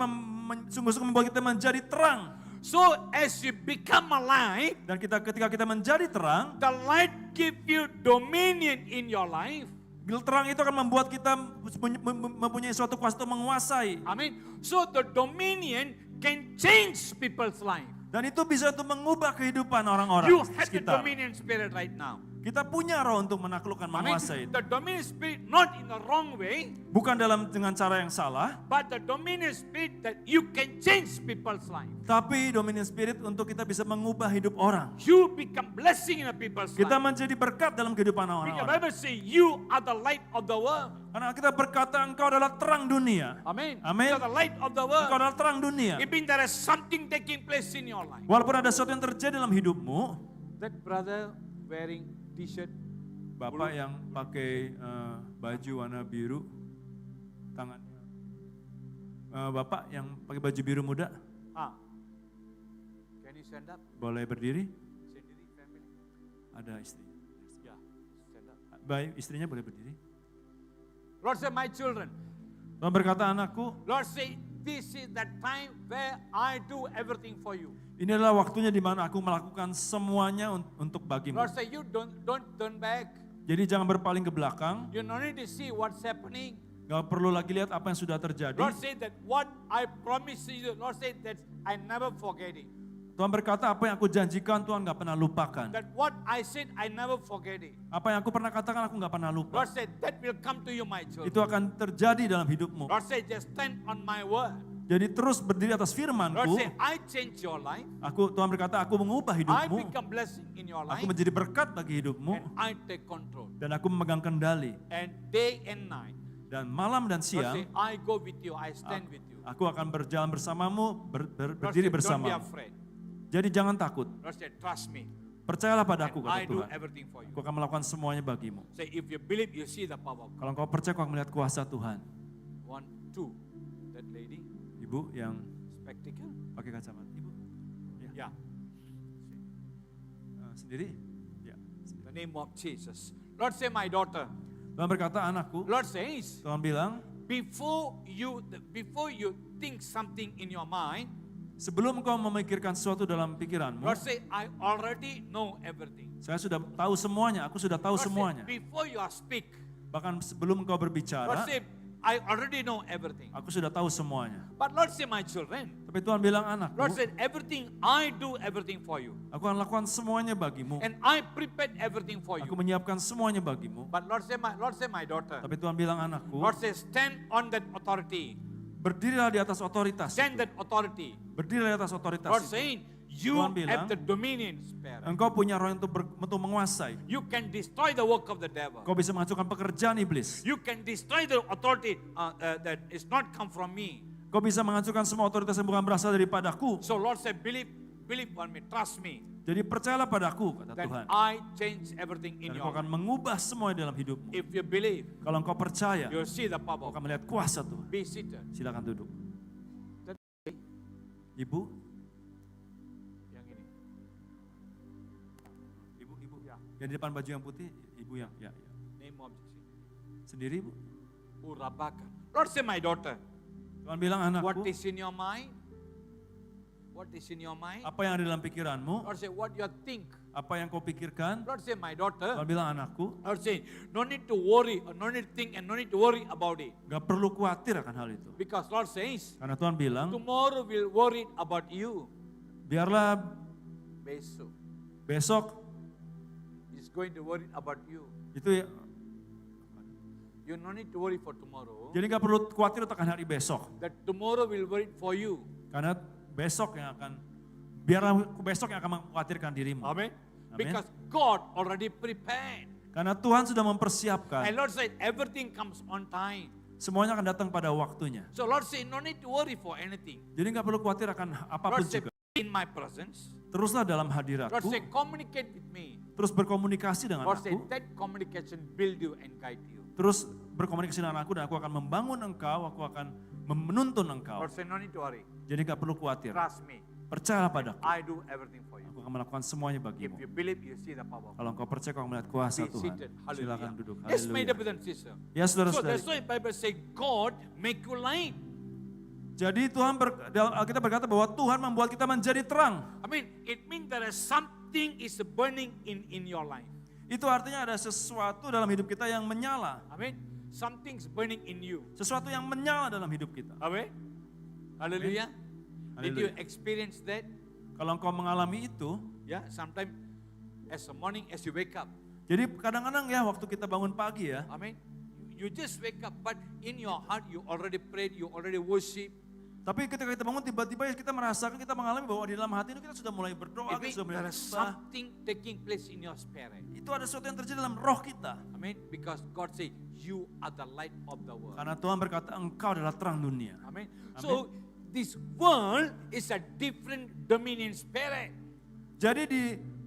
sungguh-sungguh membuat kita menjadi terang. So as you become a light, Dan ketika kita menjadi terang, the light give you dominion in your life. terang itu akan membuat kita mempunyai suatu kuasa untuk menguasai. Amen. So the dominion can change people's life. Dan itu bisa untuk mengubah kehidupan orang-orang You have the sekitar. dominion spirit right now. Kita punya roh untuk menaklukkan, Amen. menguasai. The dominion spirit not in the wrong way, Bukan dengan cara yang salah, but the dominion spirit that you can change people's life. tapi dominion spirit untuk kita bisa mengubah hidup orang. You become blessing in a people's Kita life. menjadi berkat dalam kehidupan Because the orang-orang. Bible say you are the light of the world. Karena kita berkata engkau adalah terang dunia. Amen. Amen. You are the light of the Engkau world. adalah terang dunia. It means there is something taking place in your life. Walaupun ada sesuatu yang terjadi dalam hidupmu, That brother wearing t-shirt. Bapak yang pakai baju warna biru, tangannya. Bapak yang pakai baju biru muda, Can you stand up? boleh berdiri? Sendiri, family. Ada istri. Yeah, stand up. Baik, istrinya boleh berdiri. Lord say, my children. Tuhan berkata, anakku, Lord say, this is that time where I do everything for you. ini adalah waktunya di mana aku melakukan semuanya untuk bagimu. Lord say, you don't turn back. Jadi jangan berpaling ke belakang, You don't need to see what's happening. gak perlu lagi lihat apa yang sudah terjadi. Lord say that what I promise you, Lord say that I never forget it. Tuhan berkata, apa yang aku janjikan Tuhan gak pernah lupakan. That what I said, I never forget it. Apa yang aku pernah katakan aku gak pernah lupa. Lord said, that will come to you, my children. Itu akan terjadi dalam hidupmu. Lord said, just stand on my word. Jadi terus berdiri atas Lord firman-Ku. say, I change your life. Tuhan berkata, aku mengubah I hidupmu. become blessing in your life. Aku menjadi berkat bagi hidupmu. And I take control. Dan aku memegang kendali. And day and night. Dan malam dan Lord say, siang, I go with you, I stand with you. aku akan berjalan bersamamu, Lord berdiri say, don't be bersamamu. afraid. Jadi jangan takut. Lord say, trust me. Percayalah padaku, And kata I do Tuhan. everything for you. Aku akan melakukan semuanya bagimu. Say, if you believe, you see the power of God. Kalau engkau percaya, kau akan melihat kuasa Tuhan. 1, 2. That lady, Ibu yang spectacle. pakai kacamata. Ibu? Yeah. Sendiri? Ya. The name of Jesus. Lord say, my daughter. Tuhan berkata, anakku. Lord says, Tuhan bilang, before you think something in your mind, sebelum kau memikirkan sesuatu dalam pikiranmu, Lord say, I already know everything. saya sudah tahu semuanya, aku sudah tahu Lord say, semuanya. before you speak, Bahkan sebelum kau Lord berbicara, say, I already know everything. aku sudah tahu semuanya. But Lord say, my children, Tapi Tuhan bilang, anakku, Lord said, everything, I do everything for you. aku akan lakukan semuanya bagimu. And I prepared everything for Aku you. menyiapkan semuanya bagimu. But Lord say, my daughter, Tapi Tuhan bilang, anakku, Lord says, stand on that authority. berdirilah di atas otoritas. Stand that authority. Berdirilah di atas otoritas Lord itu. saying, you Tuhan bilang, have the dominion, spirit. Engkau punya roh untuk menguasai. You can destroy the work of the devil. Kau bisa menghancurkan pekerjaan iblis. You can destroy the authority that is not come from me. Kau bisa menghancurkan semua otoritas yang bukan berasal daripadaku. So Lord said, believe on me, trust me. Jadi percayalah padaku, kata That Tuhan. I change everything in Dan your kau akan life. mengubah semua dalam hidupmu. If you believe, Kalau engkau percaya, you'll see the kau power. akan melihat kuasa Tuhan. Be seated. Silakan duduk. That- Ibu, Yang ini. ibu, Ya. yang di depan baju yang putih, ibu yang, ya. Name of Sendiri ibu. Urabaka. Lord say, my daughter, Tuhan bilang, what anakku, is in your mind? What is in your mind? apa yang ada dalam pikiranmu, Lord say, what you think? apa yang kau pikirkan, Lord say, my daughter. Tuhan bilang, anakku, Lord say, no need to worry, or no need to think, and no need to worry about it. gak perlu khawatir akan hal itu. Because Lord says, Karena Tuhan bilang, tomorrow will worry about you. biarlah Besok besok is going to worry about you. itu ya, You no need to worry for tomorrow. jadi gak perlu khawatir akan hari besok. That tomorrow will worry for you. Karena besok yang akan, biarlah besok yang akan mengkhawatirkan dirimu. Amen. Amen. Because God already prepared. Karena Tuhan sudah mempersiapkan, And Lord said, everything comes on time. semuanya akan datang pada waktunya. So Lord said, no need to worry for anything. Jadi gak perlu khawatir akan apapun Lord said, juga. in my presence. Teruslah dalam Lord hadiratku, said, communicate with me. terus berkomunikasi dengan Lord said, aku, that communication build you and guide you. terus berkomunikasi dengan aku dan aku akan membangun engkau, aku akan menuntun engkau. Lord said, no need to worry. Jadi gak perlu khawatir. Trust me. Percayalah padaku, I do everything for you. aku akan melakukan semuanya If bagimu. you believe, you see the power. Kalau engkau percaya, kau akan melihat kuasa Be Tuhan. seated. Silakan Hallelujah. duduk. Yes, my Haleluya. brothers and sisters. Ya So saudara-saudari. that's why Bible say God make you light. Jadi Tuhan dalam Alkitab berkata bahwa Tuhan membuat kita menjadi terang. I mean, it means there is something is burning in your life. Itu artinya ada sesuatu dalam hidup kita yang menyala. I mean, something's burning in you. Sesuatu yang menyala dalam hidup kita. Amen. Hallelujah. Did you Haleluya. experience that? Kalau engkau mengalami itu, Yeah, sometimes as a morning as you wake up. jadi kadang-kadang ya waktu kita bangun pagi ya, I mean, you just wake up, but in your heart you already prayed, you already worship. tapi ketika kita bangun tiba-tiba kita merasakan, kita mengalami bahwa di dalam hati itu kita sudah mulai berdoa, It kita means sudah mulai there is menyembah. something taking place in your spirit. Itu ada sesuatu yang terjadi dalam roh kita. I mean, because God said, you are the light of the world. Karena Tuhan berkata engkau adalah terang dunia. Amen. So, this world is a different dominion spirit. Jadi di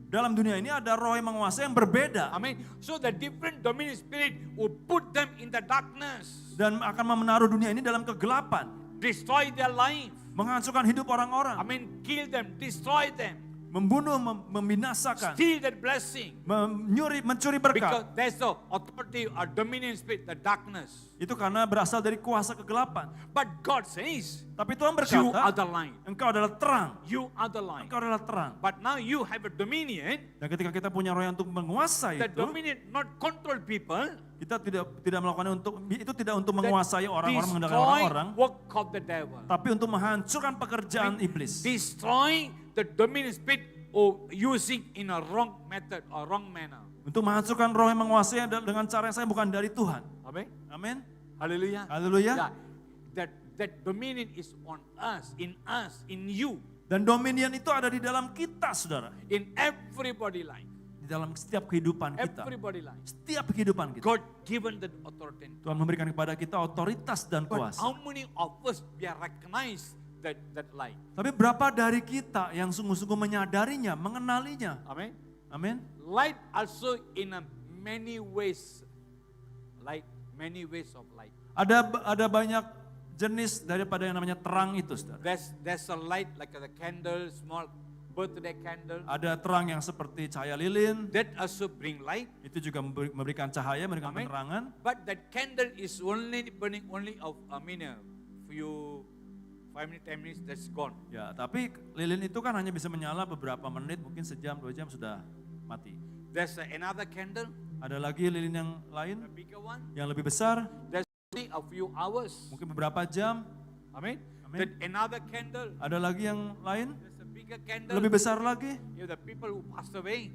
dalam dunia ini ada roh yang menguasai yang berbeda. Amen. So, the different dominion spirit will put them in the darkness, Dan akan menaruh dunia ini dalam kegelapan. destroy their life. Menghancurkan hidup orang-orang. I mean, kill them, destroy them, Membunuh, membinasakan. steal that blessing. Mencuri Because berkat. there's the authority or dominion spirit, the darkness. Itu karena berasal dari kuasa kegelapan. But God says, Tapi Tuhan you are berkata, the light. engkau adalah terang. You are the light. Engkau adalah terang. But now you have a dominion. Dan ketika kita punya roh yang untuk menguasai The itu, dominion not control people. kita tidak melakukannya itu tidak untuk That menguasai orang-orang, mengendalikan destroy orang-orang, work of the devil. tapi untuk menghancurkan pekerjaan iblis. Destroy the dominion spirit or using in a wrong method or wrong manner. Untuk menghancurkan roh yang menguasai dengan cara yang saya bukan dari Tuhan. Amen. Amin. Hallelujah. Haleluya. Yeah. That that dominion is on us, in you, Dan dominion itu ada di dalam kita, saudara. in everybody life. Di dalam setiap kehidupan kita. Everybody life. Setiap kehidupan kita. God given that authority. Tuhan memberikan kepada kita otoritas dan But kuasa. how many of us we are recognize that light? Tapi berapa dari kita yang sungguh-sungguh menyadarinya, mengenalinya? Amen. Amin. Light also in a many ways. Light, many ways of light. Ada banyak jenis daripada yang namanya terang itu, saudara. There's a light like a candle, small birthday candle. Ada terang yang seperti cahaya lilin, That also bring light. itu juga memberikan cahaya, memberikan Amin. penerangan. But that candle is only burning only of a few 5 minutes, 10 minutes, that's gone. Ya, tapi lilin itu kan hanya bisa menyala beberapa menit, mungkin sejam, 2 jam sudah mati. There's another candle, Ada lagi lilin yang a lain, bigger one. yang lebih besar, There's only a few hours. mungkin beberapa jam. Amen. Amen. That another candle, Ada lagi yang lain, there's a bigger candle. lebih besar lagi. You the people who passed away.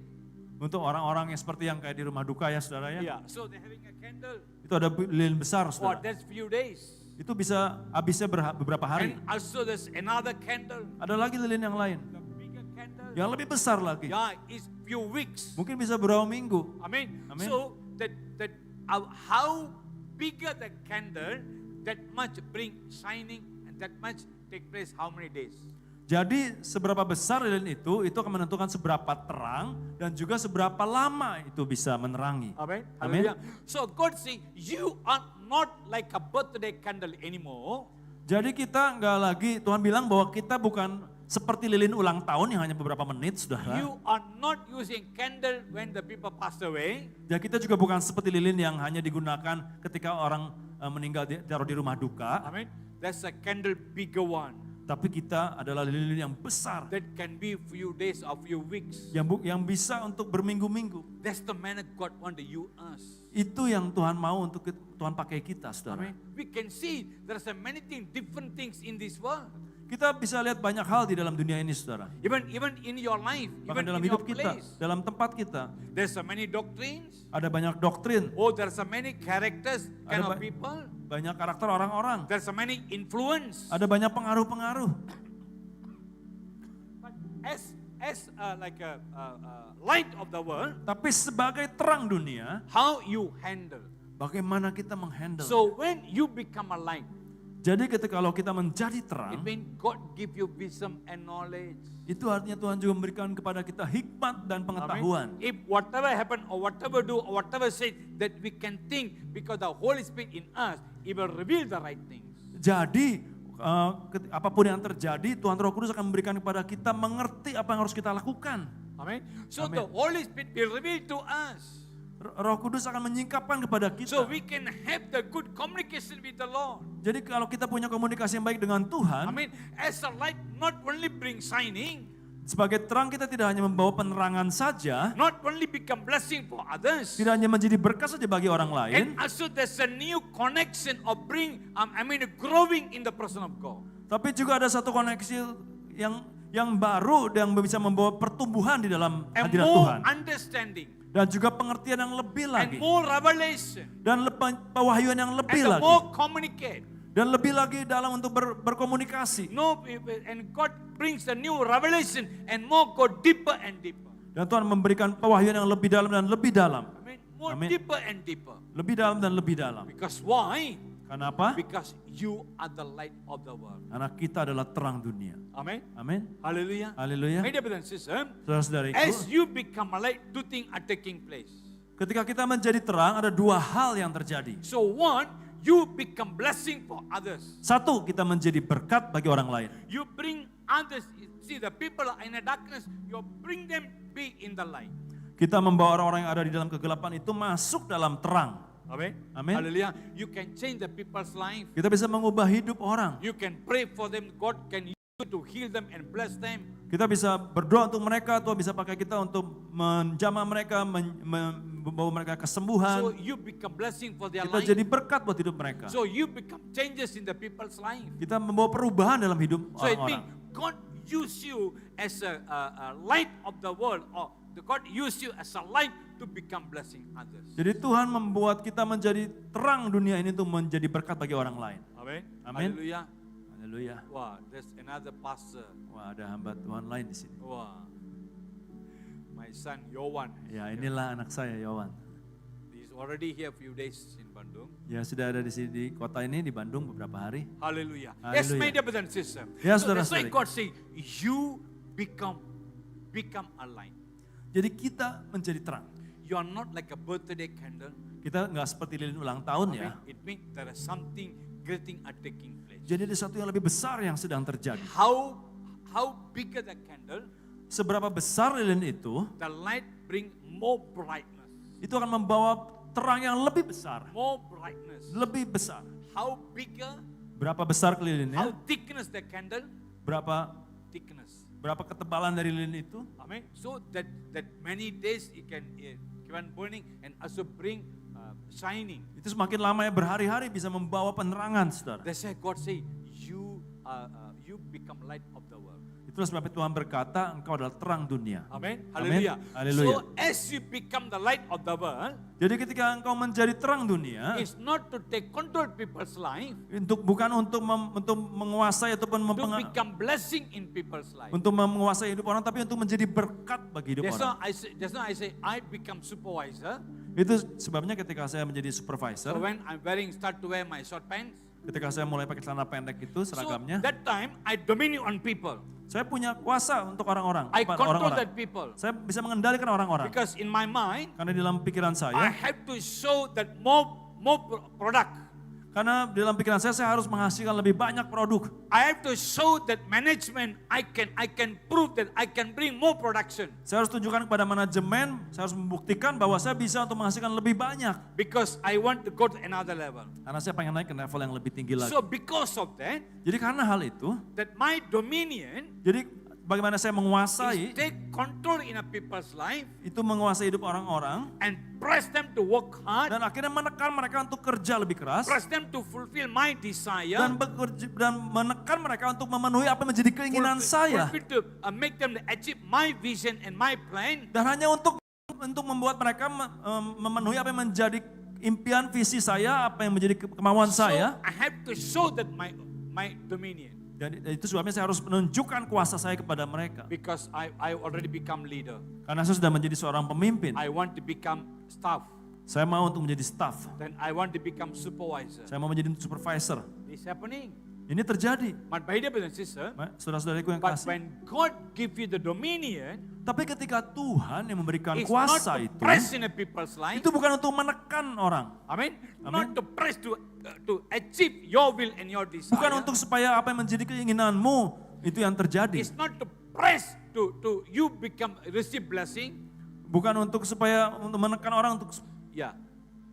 Untuk orang-orang yang seperti yang kayak di rumah duka ya, saudara ya. Yeah. So they're having a candle Itu ada lilin besar, for saudara. that's few days. Itu bisa habisnya beberapa hari. And also there's another candle, Ada lagi lilin yang lain, the bigger candle. yang lebih besar lagi. Yeah, it's few weeks. Mungkin bisa beberapa minggu. Amen. Amen. So that how bigger the candle, that much bring shining, and that much take place how many days? Jadi seberapa besar lilin itu akan menentukan seberapa terang dan juga seberapa lama itu bisa menerangi. Amen. Amen. Hallelujah. So God say, you are not like a birthday candle anymore. Jadi kita nggak lagi, Tuhan bilang bahwa kita bukan seperti lilin ulang tahun yang hanya beberapa menit, saudara. You are not using candle when the people pass away. Dan kita juga bukan seperti lilin yang hanya digunakan ketika orang meninggal taruh di rumah duka. Amen. That's a candle bigger one. Tapi kita adalah lilin yang besar. That can be few days or few weeks. Yang bisa untuk berminggu-minggu. That's the manner God want to use us. Itu yang Tuhan mau untuk Tuhan pakai kita, saudara. Amen. We can see there's a many things, different things in this world. Kita bisa lihat banyak hal di dalam dunia ini, saudara. Even in your life, Bahkan even dalam in your hidup kita, place. dalam tempat kita, There's so many doctrines. ada banyak doktrin, Oh, there's so many characters, kind Ada of people. banyak karakter orang-orang, There's so many influence. ada banyak pengaruh-pengaruh. But as like a light of the world, Tapi sebagai terang dunia, how you handle. bagaimana kita menghandle. So when you become a light, Jadi ketika kalau kita menjadi it terang, means God give you wisdom and knowledge. itu artinya Tuhan juga memberikan kepada kita hikmat dan pengetahuan. If whatever happen or whatever do or whatever say, that we can think because the Holy Spirit in us, it will reveal the right things. Jadi apapun yang terjadi, Tuhan Roh Kudus akan memberikan kepada kita mengerti apa yang harus kita lakukan. Amen. So Amen. the Holy Spirit will reveal to us. Roh Kudus akan menyingkapkan kepada So kita. we can have the good communication with the Lord. Jadi kalau kita punya komunikasi yang baik dengan Tuhan, I mean, as a light not only bring shining, sebagai terang kita tidak hanya membawa penerangan saja, not only become blessing for others, tidak hanya menjadi berkat saja bagi orang lain, and also there's a new connection of bring, growing in the person of God. tapi juga ada satu koneksi yang baru yang bisa membawa pertumbuhan di dalam And hadirat more Tuhan. understanding, Dan juga pengertian yang lebih and lagi. more revelation, Dan pewahyuan yang lebih and the lagi. more communicate. Dan lebih lagi dalam untuk berkomunikasi. No, and God brings the new revelation and more go deeper and deeper. Dan Tuhan memberikan pewahyuan yang lebih dalam dan lebih dalam. I mean, more Amen. deeper and deeper. Lebih dalam dan lebih dalam. Because why? Kenapa? Because you are the light of the world. Karena kita adalah terang dunia. Amen. Amin. Hallelujah. Haleluya. My dear brothers and sisters, Saudara-saudariku, as you become a light, two things are taking place. ketika kita menjadi terang ada dua hal yang terjadi. So one, you become blessing for others. Satu, kita menjadi berkat bagi orang lain. You bring others. See, the people are in the darkness. You bring them be in the light. Kita membawa orang-orang yang ada di dalam kegelapan itu masuk dalam terang. Amen. Amen. Hallelujah. You can change the people's life. Kita bisa mengubah hidup orang. You can pray for them. God can use you to heal them and bless them. Kita bisa berdoa untuk mereka, Tuhan bisa pakai kita untuk menjamah mereka, membawa mereka So kesembuhan. you become blessing for their Kita life. jadi berkat buat hidup mereka. So you become changes in the people's life. Kita membawa perubahan dalam hidup So it means orang-orang. God use you as a light of the world or God use you as a light to become blessing others. Jadi Tuhan membuat kita menjadi terang dunia ini untuk menjadi berkat bagi orang lain. Amin. Amin. Hallelujah. Haleluya. Wah, there's another pastor. Wah, ada hamba Tuhan lain di sini. Wah. My son Yowan. Ya, inilah anak saya Yowan. He's already here a few days in Bandung. Ya, sudah ada di sini di kota ini di Bandung beberapa hari. Hallelujah. Hallelujah. Yes, my dear brothers and sisters. Ya, So that's why saudara-saudari. God say, you become a light. Jadi kita menjadi terang. You are not like a birthday candle. Kita nggak seperti lilin ulang tahun ya. It means there is something great thing are taking place. Jadi ada sesuatu yang lebih besar yang sedang terjadi. How bigger the candle, Seberapa besar lilin itu, the light bring more brightness. itu akan membawa terang yang lebih besar. More brightness. Lebih besar. How bigger, Berapa besar how lilinnya? thickness the candle, Berapa ketebalan dari lilin itu? Amen. So that many days it can burning and also bring shining. Itu semakin lama ya berhari-hari bisa membawa penerangan, saudara. That's why God say you become light of the world. Itulah sebabnya Tuhan berkata, engkau adalah terang dunia. Amen. Amin. Hallelujah. Haleluya. So as you become the light of the world, Jadi ketika engkau menjadi terang dunia, it's not to take control people's life, bukan untuk menguasai ataupun to become blessing in people's life. untuk menguasai hidup orang, tapi untuk menjadi berkat bagi hidup That's orang. why I say I become supervisor. Itu sebabnya ketika saya menjadi So supervisor, when I'm start to wear my short pants, ketika saya mulai pakai celana pendek itu so seragamnya, that time I dominate on people. saya punya kuasa untuk orang-orang. I kepada control orang-orang. that people. Saya bisa mengendalikan orang-orang. Because in my mind, Karena di dalam pikiran I saya, have to show that more product. karena di dalam pikiran saya harus menghasilkan lebih banyak produk. I have to show that management I can prove that I can bring more production. Saya harus tunjukkan kepada manajemen, saya harus membuktikan bahwa saya bisa untuk menghasilkan lebih banyak. Because I want to go to another level. Karena saya pengen naik ke level yang lebih tinggi lagi. So because of that, Jadi karena hal itu, that my dominion jadi bagaimana saya is menguasai, take control in a people's life itu menguasai hidup orang-orang, and press them to work hard, dan akhirnya menekan mereka untuk kerja lebih keras, press them to fulfill my desire, dan menekan mereka untuk memenuhi apa yang menjadi keinginan saya. fulfill to make them to achieve my vision and my plan. Dan hanya untuk membuat mereka memenuhi apa yang menjadi impian visi saya, apa yang menjadi kemauan So saya. I have to show that my dominion. Dan itu sebabnya saya harus menunjukkan kuasa saya kepada mereka. Because I already become leader. Karena saya sudah menjadi seorang pemimpin. I want to become staff. Saya mau untuk menjadi staff. Then I want to become supervisor. Saya mau menjadi supervisor. It's happening. Ini terjadi. But my dear brothers and sisters, Saudara-saudariku yang but kasih. when God give you the dominion, Tapi ketika Tuhan yang memberikan it's not kuasa to itu, press in a people's life. itu bukan untuk menekan orang. Amen. Amen. Not to press to achieve your will and your desire. Bukan untuk supaya apa yang menjadi keinginanmu, itu yang terjadi. It's not to press to you receive blessing. Bukan untuk supaya untuk menekan orang untuk Ya.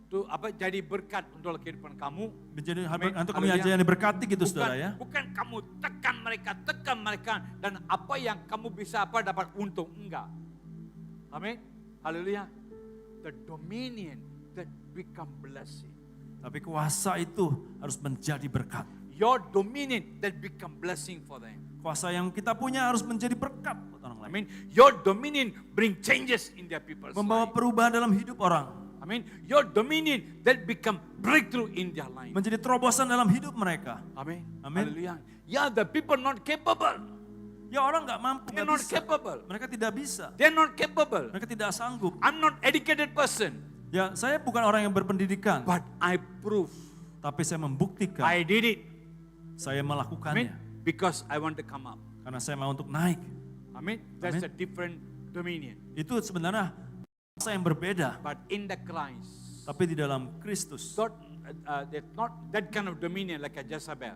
To jadi berkat untuk kehidupan kamu. menjadi Amin. untuk kami Haleluya. aja yang diberkati gitu saudara ya. Bukan kamu tekan mereka dan apa yang kamu bisa dapat untung, enggak. Amin. Haleluya. The dominion that become blessing. Tapi kuasa itu harus menjadi berkat. Your dominion that become blessing for them. Kuasa yang kita punya harus menjadi berkat buat orang lain. Amin. Your dominion bring changes in their people's Membawa life. perubahan dalam hidup orang. Amin. Your dominion that become breakthrough in their life. Menjadi terobosan dalam hidup mereka. Amin. Amin. Hallelujah. Yeah, the people not capable. Ya orang nggak mampu, They're nggak not bisa. capable. Mereka tidak bisa. They're not capable. Mereka tidak sanggup. I'm not educated person, Ya saya bukan orang yang berpendidikan. but I prove Tapi saya membuktikan. I did it. Saya Amen. melakukannya. Because I want to come up. Karena saya mau untuk naik. Amen. That's Amen. a different dominion. Itu sebenarnya kuasa yang berbeda. But in the Christ, Tapi di dalam Kristus. God, that's not that kind of dominion like a Jezebel.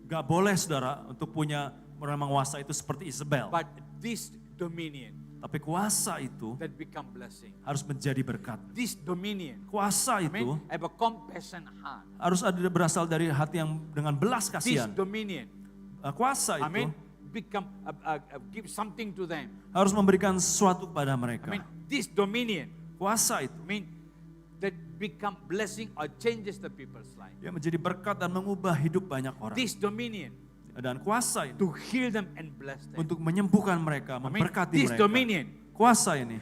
Gak boleh saudara untuk punya orang menguasa itu seperti Isabel. But this dominion Tapi kuasa itu that become blessing. harus menjadi berkat. This dominion, Kuasa itu amen, have a compassion heart. harus ada berasal dari hati yang dengan belas This kasihan. dominion, Kuasa itu amen, become give something to them. harus memberikan sesuatu kepada mereka. Amen. This dominion, Kuasa itu that become blessing or changes the people's life. yang menjadi berkat dan mengubah hidup banyak orang. This dominion Dan kuasa itu to heal them and bless them. untuk menyembuhkan mereka, Amen. memberkati This mereka. dominion Kuasa ini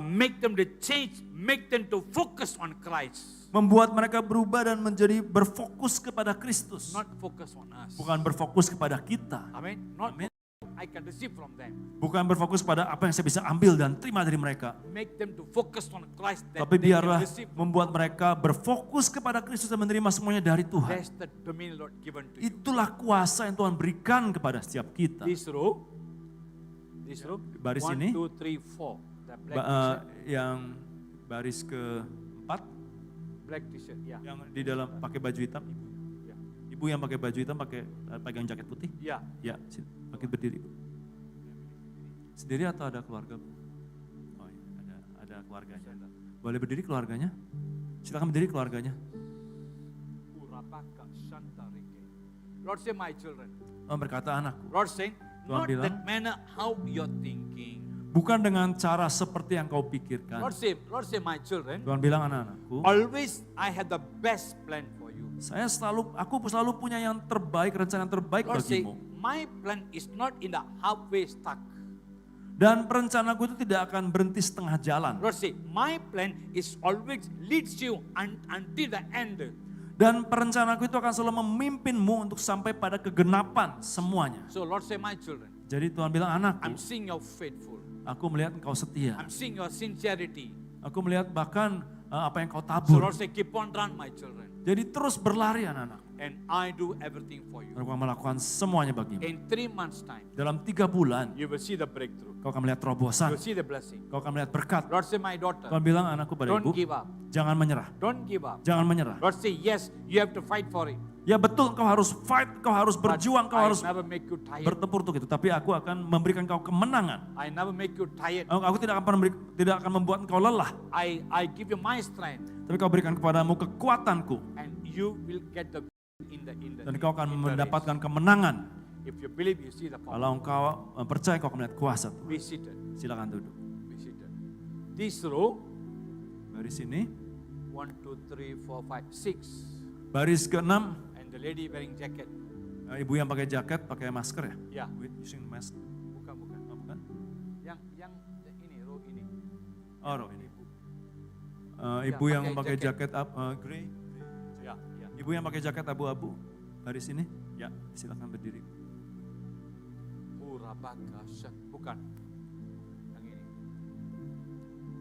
make them to change, make them to focus on Christ. Membuat mereka berubah dan menjadi berfokus kepada Kristus. Not focus on us. Bukan berfokus kepada kita. Amen. Not Amen. I can receive from them. Bukan berfokus pada apa yang saya bisa ambil dan terima dari mereka. Make them to focus on Christ. That Tapi they can biarlah receive. membuat mereka berfokus kepada Kristus dan menerima semuanya dari Tuhan. That's the dominion Lord given to you. Itulah kuasa yang Tuhan berikan kepada setiap kita. This row. Baris 1, ini. 2, 3, 4. The black t-shirt. Yang baris keempat, Black t-shirt. Yeah. yang di dalam pakai baju hitam, Yeah. ibu yang pakai baju hitam pakai pegang jaket putih. Yeah. Ya, sini, pakai berdiri. Bu. Sendiri atau ada keluarga? Bu? Oh iya, ada keluarganya. Boleh berdiri keluarganya? Silakan berdiri keluarganya. Lord say my children. Oh, berkata anakku. Lord saying, Tuhan not bilang, that manner how you're thinking. bukan dengan cara seperti yang kau pikirkan. Lord say my children, Tuhan bilang anak-anakku, always I have the best plan for you. aku selalu punya yang terbaik, rencana yang terbaik Lord say, bagimu. my plan is not in the halfway stuck. Dan perencanaanku itu tidak akan berhenti setengah jalan. Lord say, my plan is always leads you until the end. Dan perencanaanku itu akan selalu memimpinmu untuk sampai pada kegenapan semuanya. So Lord say, my children, Jadi Tuhan bilang anakku, I'm seeing you're faithful. aku melihat engkau setia. I'm seeing your sincerity. Aku melihat bahkan apa yang kau So tabur. Lord say, keep on run, my children. Jadi terus berlari anak-anak. And I do everything for you. Aku akan melakukan semuanya bagimu. In 3 months' time, Dalam 3 bulan, you will see the breakthrough. kau akan melihat terobosan. You'll see the blessing. Kau akan melihat berkat. Lord say, my daughter, Tuhan bilang anakku pada don't ibu, give up. jangan menyerah. Don't give up. Jangan menyerah. Lord say, yes, you have to fight for it. Ya betul, kau harus fight, kau harus But berjuang, kau I harus never make you tired. bertempur untuk itu. Tapi aku akan memberikan kau kemenangan. I never make you tired. Aku tidak akan membuat engkau lelah. I give you my strength, Tapi kau berikan kepadamu kekuatanku. and you will get the in the Dan kau akan in the mendapatkan kemenangan. race. If you believe, you see the power. Kalau engkau percaya, kau akan melihat kuasa Tuhan. Be seated. Silakan duduk. Be seated. This row, Baris ini, 1, 2, 3, 4, 5, 6, baris ke-6, and the lady wearing jacket. ibu yang pakai jaket, pakai masker ya? Yeah. With using mask. Bukan. Oh, bukan? Yang ini row ini. Oh, roh ini. Ya, Ibu yang pakai pakai jaket grey. Ya. Ibu yang pakai jaket abu-abu. Baris ini. Ya, silakan berdiri. Bukan. Yang ini.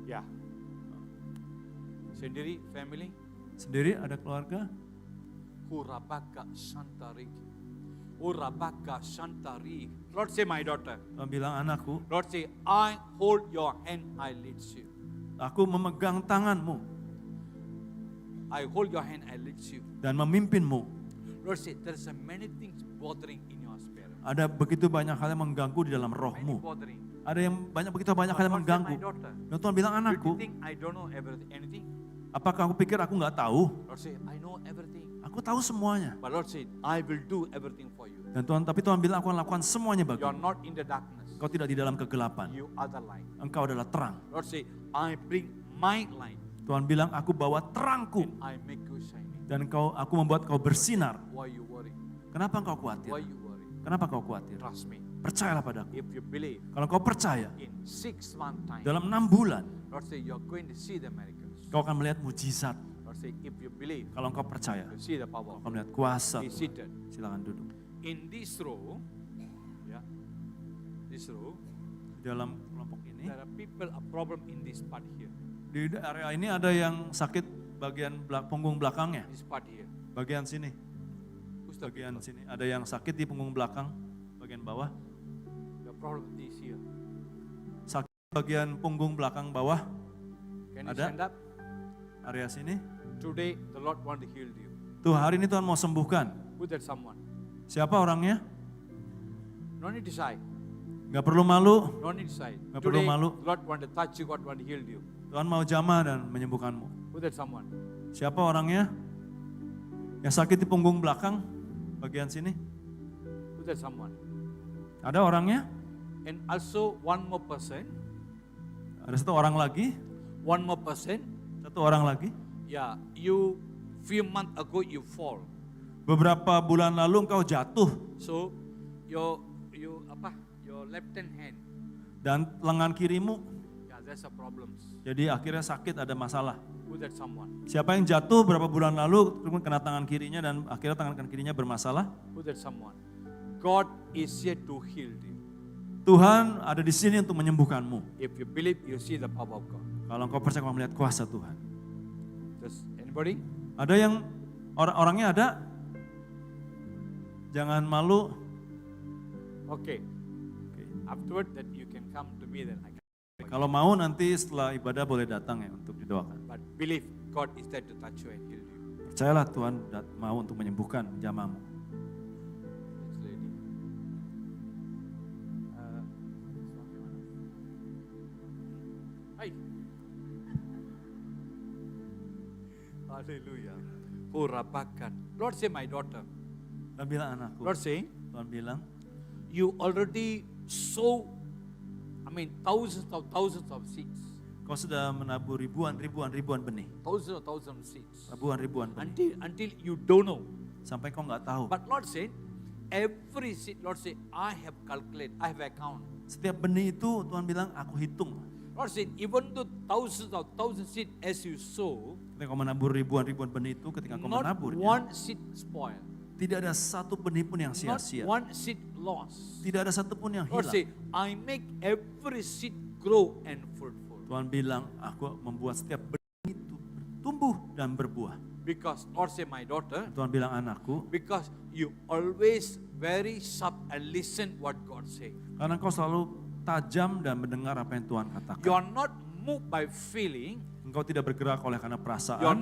Ya. Sendiri, family. Sendiri ada keluarga? Urabaka Santari. Urabaka Santari. Lord say, my daughter. Tuhan bilang anakku, Lord say, I hold your hand, I lead you. aku memegang tanganmu I hold your hand, I lead you. dan memimpinmu. Lord say, there's a many things bothering in your spirit. Ada begitu banyak hal yang mengganggu di dalam Many rohmu. bothering. Ada yang begitu banyak hal yang Lord say, mengganggu. my daughter. Dan Tuhan bilang You anakku, think I don't know anything? apakah aku pikir aku nggak tahu? Lord say, I know everything. Aku tahu semuanya. But Lord said, I will do everything for you. Dan Tapi Tuhan bilang aku akan lakukan semuanya You are bagimu. not in the darkness. Kau tidak di dalam kegelapan. You are the light. Engkau adalah terang. Lord say, I bring my light Tuhan bilang aku bawa terangku and I make you shining. dan aku membuat kau bersinar. Why you worry? Kenapa engkau khawatir? Why you worry? Kenapa kau khawatir? Trust me. Percayalah padaku. If you believe Kalau kau percaya, in 6 months time, dalam 6 bulan Lord say, you're going to see the miracles. kau akan melihat mujizat. Lord say, if you believe, Kalau engkau percaya, you see the kau power. akan melihat kuasa Be Tuhan. seated. Silakan duduk. In this row, yeah, this row, Di dalam kelompok ini, there are people a problem in this part here. di area ini ada yang sakit bagian punggung belakangnya. This part here. Bagian sini, Who's the bagian sini. Ada yang sakit di punggung belakang, bagian bawah. The problem is here. Sakit bagian punggung belakang bawah, Can you Ada? stand up? area sini. Today the Lord want to heal you. Tuh hari ini Tuhan mau sembuhkan. Who that someone? Siapa orangnya? No need to shy. Gak perlu malu. No need to shy. Nggak perlu Today malu. the Lord want to touch you. God want to heal you. Tuhan mau jamah dan menyembuhkanmu. Who that someone? Siapa orangnya? Yang sakit di punggung belakang, bagian sini. Who that someone? Ada orangnya? And also one more person. Ada satu orang lagi. One more person. Satu orang lagi. Yeah, you few months ago you fall. Beberapa bulan lalu engkau jatuh So your left hand. dan lengan kirimu Yeah, there's a problems. Jadi akhirnya sakit, ada masalah. Who that someone? Siapa yang jatuh berapa bulan lalu, kena tangan kirinya dan akhirnya tangan kirinya bermasalah? Who that someone? God is here to heal you. Tuhan ada di sini untuk menyembuhkanmu. If you believe, you see the power of God. Kalau engkau percaya, kau melihat kuasa Tuhan. Does anybody? Ada yang orangnya ada? Jangan malu. Okay. Oke. Afterward that you can come to me, then I can. Kalau mau nanti setelah ibadah boleh datang ya untuk didoakan. But believe God is there to touch you and heal you. Percayalah Tuhan mau untuk menyembuhkan jamamu. This lady. Suami mana? Hai. Hallelujah. Purapakan. Lord say my daughter. Tuhan bilang anakku. Lord say, Tuhan bilang, you already sow, thousands of seeds. kau sudah menabur ribuan benih. Thousands of seeds. Ribuan benih. Until you don't know. Sampai kau nggak tahu. But Lord said, every seed, Lord said, I have calculated, I have account. Setiap benih itu Tuhan bilang aku hitung. Lord said, even though thousands seed as you sow, Ketika kau menabur ribuan benih itu, ketika kau not menaburnya, one seed spoil, tidak ada satu benih pun yang not sia-sia. one seed lost. Tidak ada satu pun yang Lord hilang. said, I make every seed grow and fruitful. Tuhan bilang, aku membuat setiap benih itu bertumbuh dan berbuah. Because Lord said, my daughter, Tuhan bilang anakku, because you always very sharp and listen what God say. karena kau selalu tajam dan mendengar apa yang Tuhan katakan. You are not moved by feeling. Engkau tidak bergerak oleh karena You're perasaan,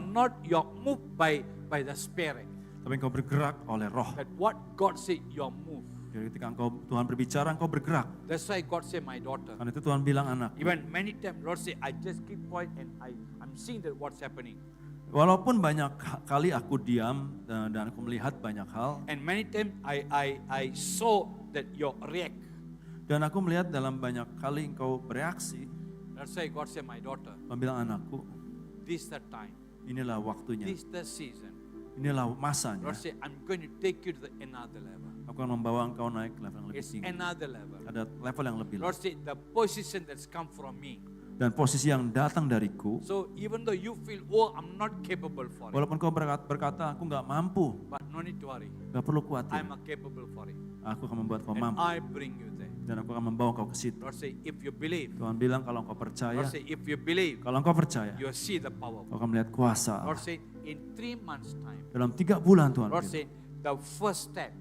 moved by the Spirit. tapi engkau bergerak oleh roh. That what God said, you're moved. Jadi ketika Tuhan berbicara, engkau bergerak. That's why God said, my daughter. Karena itu Tuhan bilang anakku. Even many times, Lord say, I just keep quiet and I'm seeing that what's happening. Walaupun banyak kali aku diam dan aku melihat banyak hal, And many times I saw that you react. dan aku melihat dalam banyak kali engkau bereaksi, That's why God said, my daughter, Tuhan bilang anakku, this is the time. inilah waktunya, This is the season. inilah masanya. Lord say, I'm going to take you to another level. Aku akan membawa engkau naik ke level yang lebih It's tinggi. another level. Ada level yang lebih Lord say, the position that's come from me. dan posisi yang datang dariku. So even though you feel, oh, I'm not capable for it. Walaupun kau berkata, aku nggak mampu, But no need to worry. nggak perlu khawatir. I'm capable for it. Aku akan membuat kau And mampu I bring you there. dan aku akan membawa kau ke situ. Lord say, if you believe. Tuhan bilang kalau engkau percaya, Lord say, if you believe, kalau engkau percaya, you see the power. kau akan melihat kuasa Lord Allah. say, in 3 months' time. Dalam 3 bulan Tuhan Lord bilang, say, the first step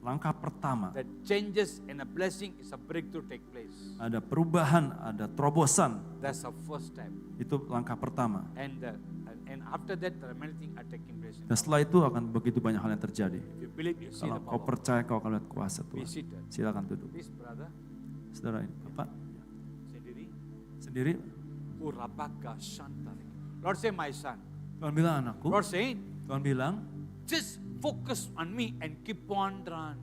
langkah pertama, that changes and a blessing is a breakthrough take place. ada perubahan, ada terobosan. That's the first step. Itu langkah pertama. And after that, there are many things are taking place. Dan setelah itu akan begitu banyak hal yang terjadi. If you believe, you see Kalau the kau power. percaya, kau akan lihat kuasa Be Tuhan. seated. Silakan duduk. Please, brother, Saudara ini, Bapak sendiri. sendiri, Urabaka Shantari. Lord say, my son. Tuhan bilang anakku, Lord say, Tuhan bilang, just focus on me and keep on run.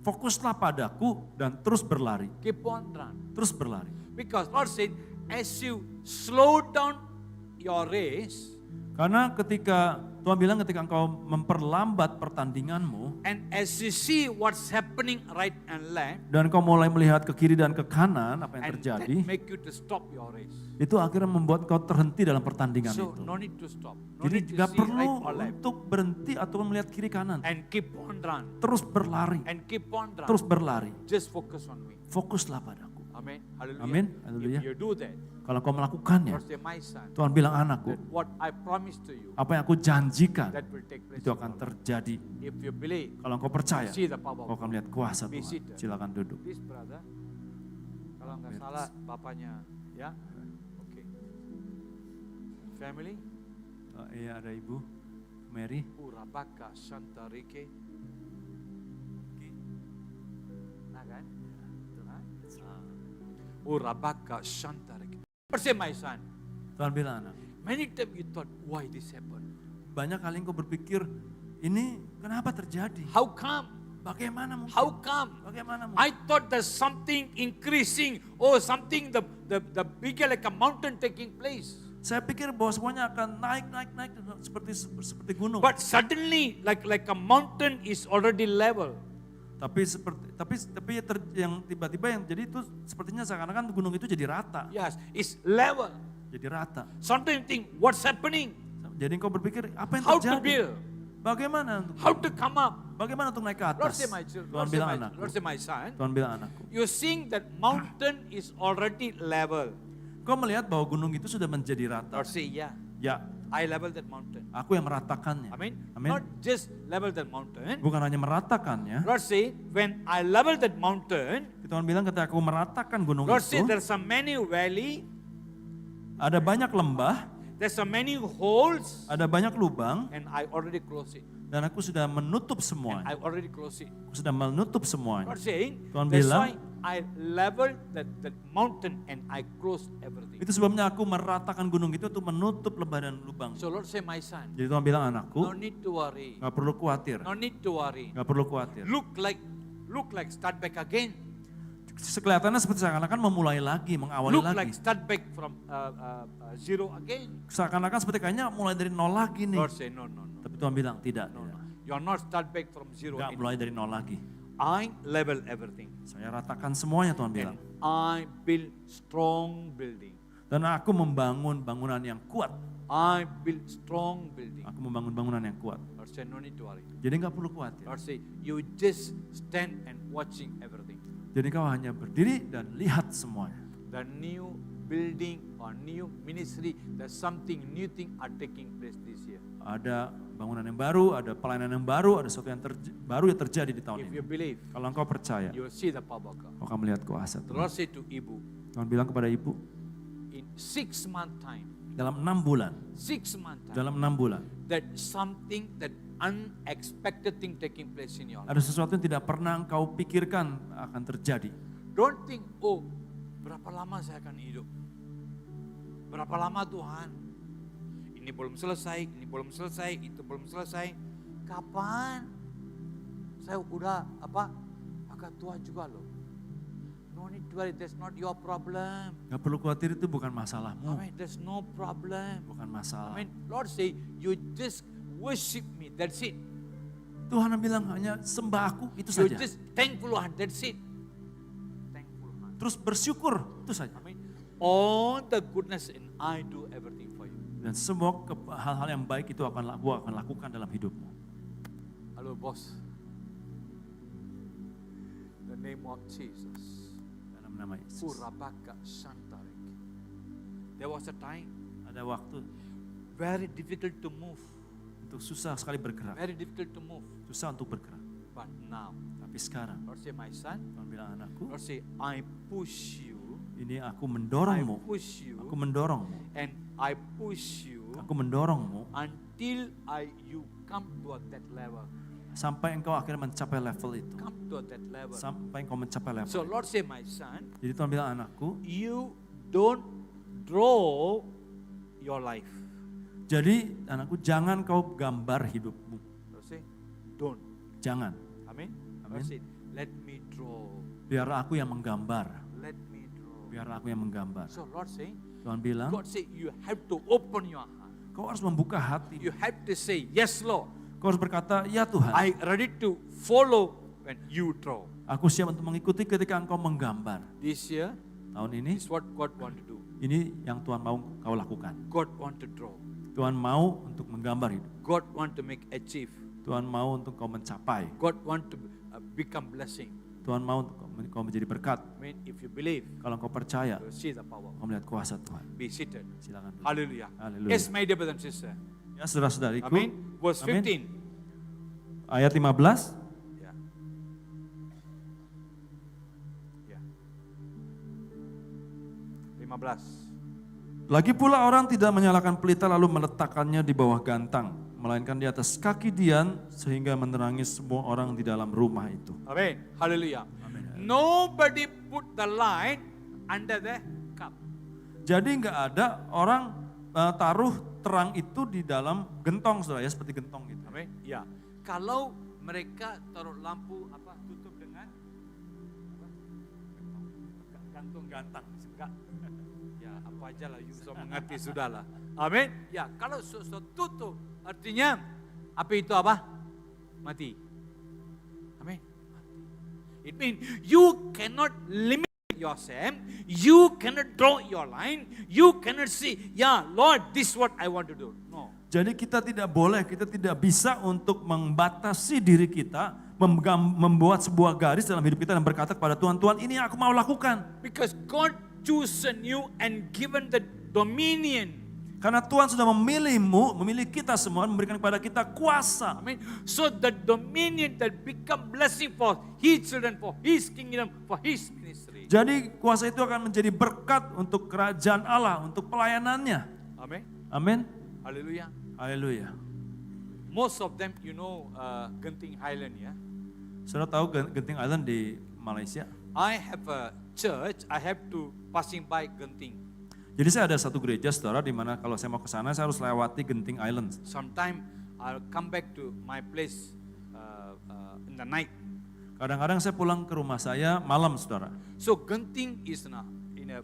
fokuslah padaku dan terus berlari. Keep on run. Terus berlari. Because Lord said, as you slow down your race, Karena ketika Tuhan bilang ketika engkau memperlambat pertandinganmu and as you see what's happening right and left, dan kau mulai melihat ke kiri dan ke kanan apa yang and terjadi, that make you to stop your race. itu akhirnya membuat kau terhenti dalam pertandingan So itu. no need to stop. No Jadi need to nggak see perlu right or left. untuk berhenti atau melihat kiri kanan. And keep on run. Terus berlari, And keep on run. terus berlari. Just focus on me. Fokuslah padaku. Amen. Hallelujah. Amin. Haleluya. If you do that, Kalau kau melakukannya, Lord say, my son, Tuhan bilang anakku, that what I promised to you, apa yang aku janjikan that will take place. itu akan terjadi. If you believe, Kalau engkau percaya, see the power kau of akan God. melihat kuasa Be Tuhan. seated. Silakan duduk. Please, brother. Kalau nggak salah, bapaknya, ya. Oke. Family, Iya ada Ibu Mary. Urabaka Shantarike. Nah kan? Nah. Urabaka Shantarike. Percaya my son. Tuhan bilang anak, Many times you thought, why this happened? banyak kali engkau berpikir, ini kenapa terjadi? How come? Bagaimana mungkin? How come? Bagaimana mungkin? I thought there's something increasing, or something the bigger like a mountain taking place. Saya pikir bahwa semuanya akan naik seperti gunung. But suddenly, like a mountain is already level. yang tiba-tiba yang jadi itu sepertinya seakan-akan gunung itu jadi rata. Yes, it's level. Jadi rata. Sometimes you think, what's happening? Jadi engkau berpikir apa yang How to terjadi? build? Bagaimana untuk How to come up? bagaimana untuk naik ke Lord atas? say my children, Tuhan bilang anakku. Lord say my son, Tuhan bilang anakku. you're seeing that mountain is already level. Kau melihat bahwa gunung itu sudah menjadi rata. Lord say, yeah, Ya, I level that mountain. aku yang meratakannya. Amen. Amin. Not just level that mountain. Bukan hanya meratakannya. Lord say, when I level that mountain, Tuhan bilang ketika aku meratakan gunung Lord say itu, there's so many valley, ada banyak lembah, there's so many holes, ada banyak lubang, and I already close it. dan aku sudah menutup And semuanya. I already close it. Aku sudah menutup semuanya. Lord saying, Tuhan that's bilang, why I leveled that mountain and I closed everything. itu sebabnya aku meratakan gunung itu untuk menutup lembah dan lubang. So Lord say, my son, Jadi Tuhan bilang no anakku, need to worry. gak perlu khawatir. No need to worry. Gak perlu khawatir. Look like start back again. Kelihatannya seperti seakan-akan memulai lagi, mengawali Look like lagi. start back from zero again. Seakan-akan seperti kayaknya mulai dari nol lagi nih. Lord say, no. Tapi Tuhan bilang tidak. No. You are not start back from zero. Gak mulai dari nol lagi. I level everything. Saya ratakan semuanya Tuhan bilang. And I build strong building. Dan aku membangun bangunan yang kuat. I build strong building. Aku membangun bangunan yang kuat. Lord say, no need to worry. Jadi gak perlu khawatir. Lord say, you just stand and watching everything. Jadi kau hanya berdiri dan lihat semuanya. The new building or new ministry, there's something new thing are taking place this year. Ada bangunan yang baru, ada pelayanan yang baru, ada sesuatu yang baru yang terjadi di tahun If ini. you believe, Kalau engkau percaya, you will see the power of God. kau akan melihat kuasa The Tuhan. Lord said to Ibu, Tuhan bilang kepada ibu, in 6 month time, dalam 6 bulan, 6 month time, dalam 6 bulan, that something that unexpected thing taking place in your life. ada sesuatu yang tidak pernah engkau pikirkan akan terjadi. Don't think, oh, berapa lama saya akan hidup? Berapa lama Tuhan? Ini belum selesai, ini belum selesai, itu belum selesai. Kapan? Saya udah agak tua juga loh. No need to worry, that's not your problem. Gak perlu khawatir, itu bukan masalahmu, Amen, there's no problem. bukan masalah. Amen. Lord say, you just worship me, that's it. Tuhan bilang hanya sembah aku, itu You saja. just thankful heart, that's it. Thankful heart. Terus bersyukur, itu saja. Amen. All the goodness and I do everything for you. Dan semua hal-hal yang baik itu akan lakukan dalam hidupmu. Halo bos. The name of Jesus. Dalam nama Yesus. Kurabaka Santarik. There was a time Ada waktu very difficult to move. untuk susah sekali bergerak. Very difficult to move. Susah untuk bergerak. But now, Tapi sekarang, Lord say, my son, Tuhan bilang anakku, Lord say, I push you. ini aku I mendorongmu. push you. Aku mendorongmu. And I push you Aku mendorongmu until you come to that level. sampai engkau akhirnya mencapai level itu. Come to that level. Sampai engkau mencapai level So itu. Lord say, my son, Jadi Tuhan bilang anakku, you don't draw your life. jadi anakku jangan kau gambar hidupmu. Lord say, don't. Jangan. Amen. Amen. Lord say, let me draw. Biar aku yang menggambar. Let me draw. Biar aku yang menggambar. So Lord say, Tuhan bilang, God say, you have to open your heart. kau harus membuka hati. You have to say, yes Lord, Kau harus berkata, ya Tuhan, I ready to follow when you draw. aku siap untuk mengikuti ketika engkau menggambar. This year, Tahun ini, is what God want to do. ini yang Tuhan mau kau lakukan. God want to draw. Tuhan mau untuk menggambar hidup. God want to make achieve. Tuhan mau untuk kau mencapai. God want to become blessing. Tuhan mau untuk kau menjadi berkat. I mean, if you believe, Kalau kau percaya, you will see the power. kau melihat kuasa Tuhan. Be seated. Silakan. Hallelujah. Haleluya. Yes, my dear brother and sister. Ya saudara-saudariku, Amen. Verse Amen. 15. ayat 15. Yeah. Yeah. 15. Lagi pula orang tidak menyalakan pelita lalu meletakkannya di bawah gantang, melainkan di atas kaki Dian sehingga menerangi semua orang di dalam rumah itu. Amen. Hallelujah. Nobody put the light under the cup. Jadi nggak ada orang taruh terang itu di dalam gentong, saudara ya, seperti gentong gitu. Amen. Ya. Kalau mereka taruh lampu tutup dengan gantung gantang. Enggak. Ya, apa aja lah, you bisa mengerti sudahlah. Amin. Ya, kalau sudah tutup artinya api itu apa? Mati. Amin. Mati. It means you cannot limit yourself. You cannot draw your line. You cannot say, yeah, Lord, this is what I want to do. No. Jadi kita tidak boleh, kita tidak bisa untuk membatasi diri kita, membuat sebuah garis dalam hidup kita dan berkata kepada Tuhan, Tuhan ini yang aku mau lakukan. Because God chosen you and given the dominion. Karena Tuhan sudah memilihmu, memilih kita semua, memberikan kepada kita kuasa. Amen. So the dominion that become blessing for His children, for His kingdom, for His ministry. Jadi kuasa itu akan menjadi berkat untuk kerajaan Allah, untuk pelayanannya. Amen. Amin. Hallelujah. Haleluya. Most of them, you know, Genting Highland, yeah. Saudara tahu Genting Island di Malaysia? I have a church. I have to passing by Genting. Jadi saya ada satu gereja, saudara, di mana kalau saya mau ke sana saya harus lewati Genting Island. Sometime I'll come back to my place in the night. Kadang-kadang saya pulang ke rumah saya malam, saudara. So Genting is in a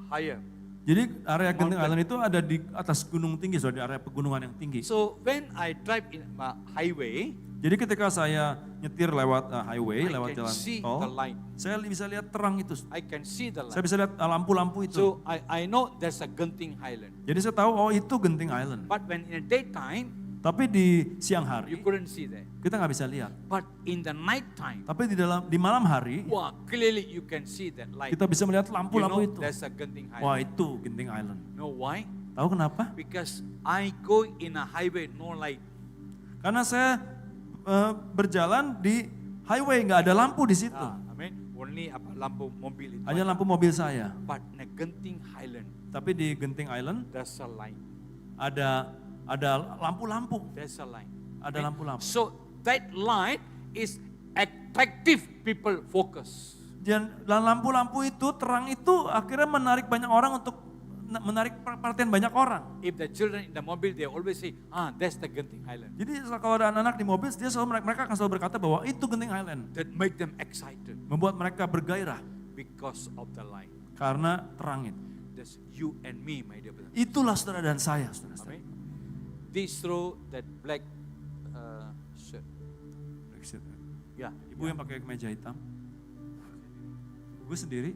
higher. Jadi area Genting Mountain. Island itu ada di atas gunung tinggi, saudara, di area pegunungan yang tinggi. So when I drive in my highway, Jadi ketika saya nyetir lewat highway, I lewat can jalan see the tol, light. saya bisa lihat terang itu. I can see the Saya light. bisa lihat lampu-lampu itu. So I know there's a Genting Highland. Jadi saya tahu, oh itu Genting Island. But when in the daytime, Tapi di siang you hari, couldn't see that. kita nggak bisa lihat. But in the night time, Tapi di malam hari, wow, clearly you can see that light. kita bisa melihat You lampu-lampu know itu. there's a Genting Wah Highland. itu Genting Island. Know why? Tahu kenapa? Because I go in a highway, no light. Karena saya berjalan di highway, nggak ada lampu di situ. I mean, only apa lampu mobil itu. Hanya lampu mobil saya. But in a Genting Highland, Tapi di Genting Island there's a light. ada lampu-lampu. There's a light. Ada lampu-lampu. So that light is attractive people focus. Dan lampu-lampu itu, terang itu akhirnya menarik banyak orang untuk menarik perhatian banyak orang. If the children in the mobile, they always say, that's the Genting Highland. Jadi kalau ada anak-anak di mobil, mereka akan selalu berkata bahwa itu Genting Island. That make them excited Membuat mereka bergairah because of the light. karena terang itu. That's you and me, my dear brother. Itulah saudara dan saya, saudara. Amen. This throw that black shirt. Yeah. Ibu yang pakai kemeja hitam. Ibu sendiri.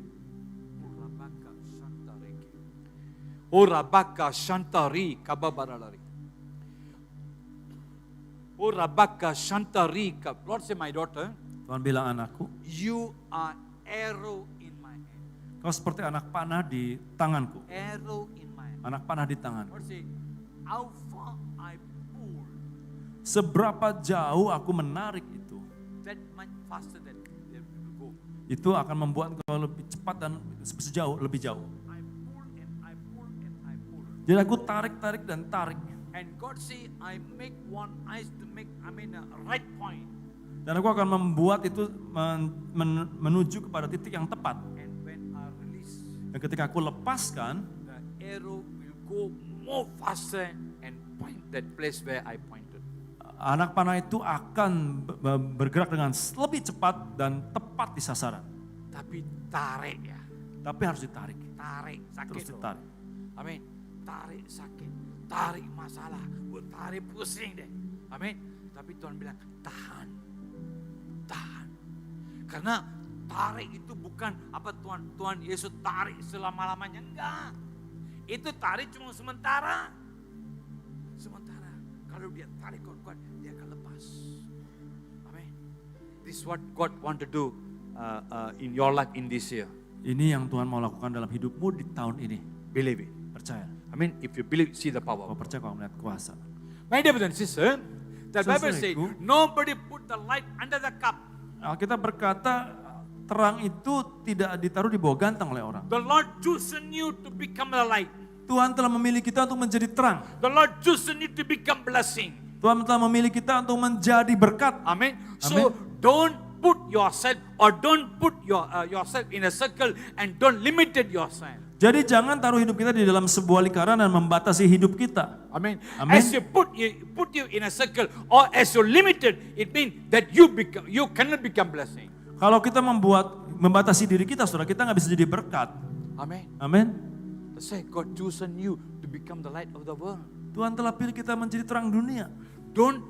Orabaka Shantari Kababaralari. Orabaka Shantari Kab. Lord say, my daughter, Tuhan bilang, anakku, you are arrow in my hand. kau seperti anak panah di tanganku. Arrow in my hand. Anak panah di tangan. Lord say, how far I pull, Seberapa jauh aku menarik itu, that much faster than they will go. itu akan membuat kau lebih cepat dan lebih jauh. I pull and I pull and I pull. Jadi aku tarik dan tarik. And God say, I make one eyes to make, a right point. Dan aku akan membuat itu menuju kepada titik yang tepat. And when I release, Dan ketika aku lepaskan, the arrow will go more faster and point that place where I pointed. anak panah itu akan bergerak dengan lebih cepat dan tepat di sasaran. Tapi tarik ya. Tapi harus ditarik, Tarik, sakit terus loh. ditarik. Amin. Tarik sakit, tarik masalah, tarik pusing deh. Amin. Tapi Tuhan bilang, tahan. Tahan. Karena tarik itu bukan apa Tuhan Yesus tarik selama-lamanya. Enggak. Itu tarik cuma sementara. Sementara. Kalau dia tarik kuat-kuat, dia akan lepas. Amin. This is what God want to do in your life in this year. Ini yang Tuhan mau lakukan dalam hidupmu di tahun ini. Believe it. Percaya. I mean, if you believe, see the power. Kau percaya kau melihat kuasa. My dear brother and sister, the Bible says, Saudaraku. nobody put the light under the cup. Alkitab berkata terang itu tidak ditaruh di bawah ganteng oleh orang. The Lord chosen you to become the light. Tuhan telah memilih kita untuk menjadi terang. The Lord chosen you to become blessing. Tuhan telah memilih kita untuk menjadi berkat. Amen. So don't put yourself or don't put yourself in a circle and don't limit yourself. Jadi jangan taruh hidup kita di dalam sebuah lingkaran dan membatasi hidup kita. Amen. Amen. As you put you in a circle or as you're limited, it means that you cannot become blessing. Kalau kita membatasi diri kita, saudara, kita nggak bisa jadi berkat. Amen. Amin. Say God chosen you to become the light of the world. Tuhan telah pilih kita menjadi terang dunia. Don't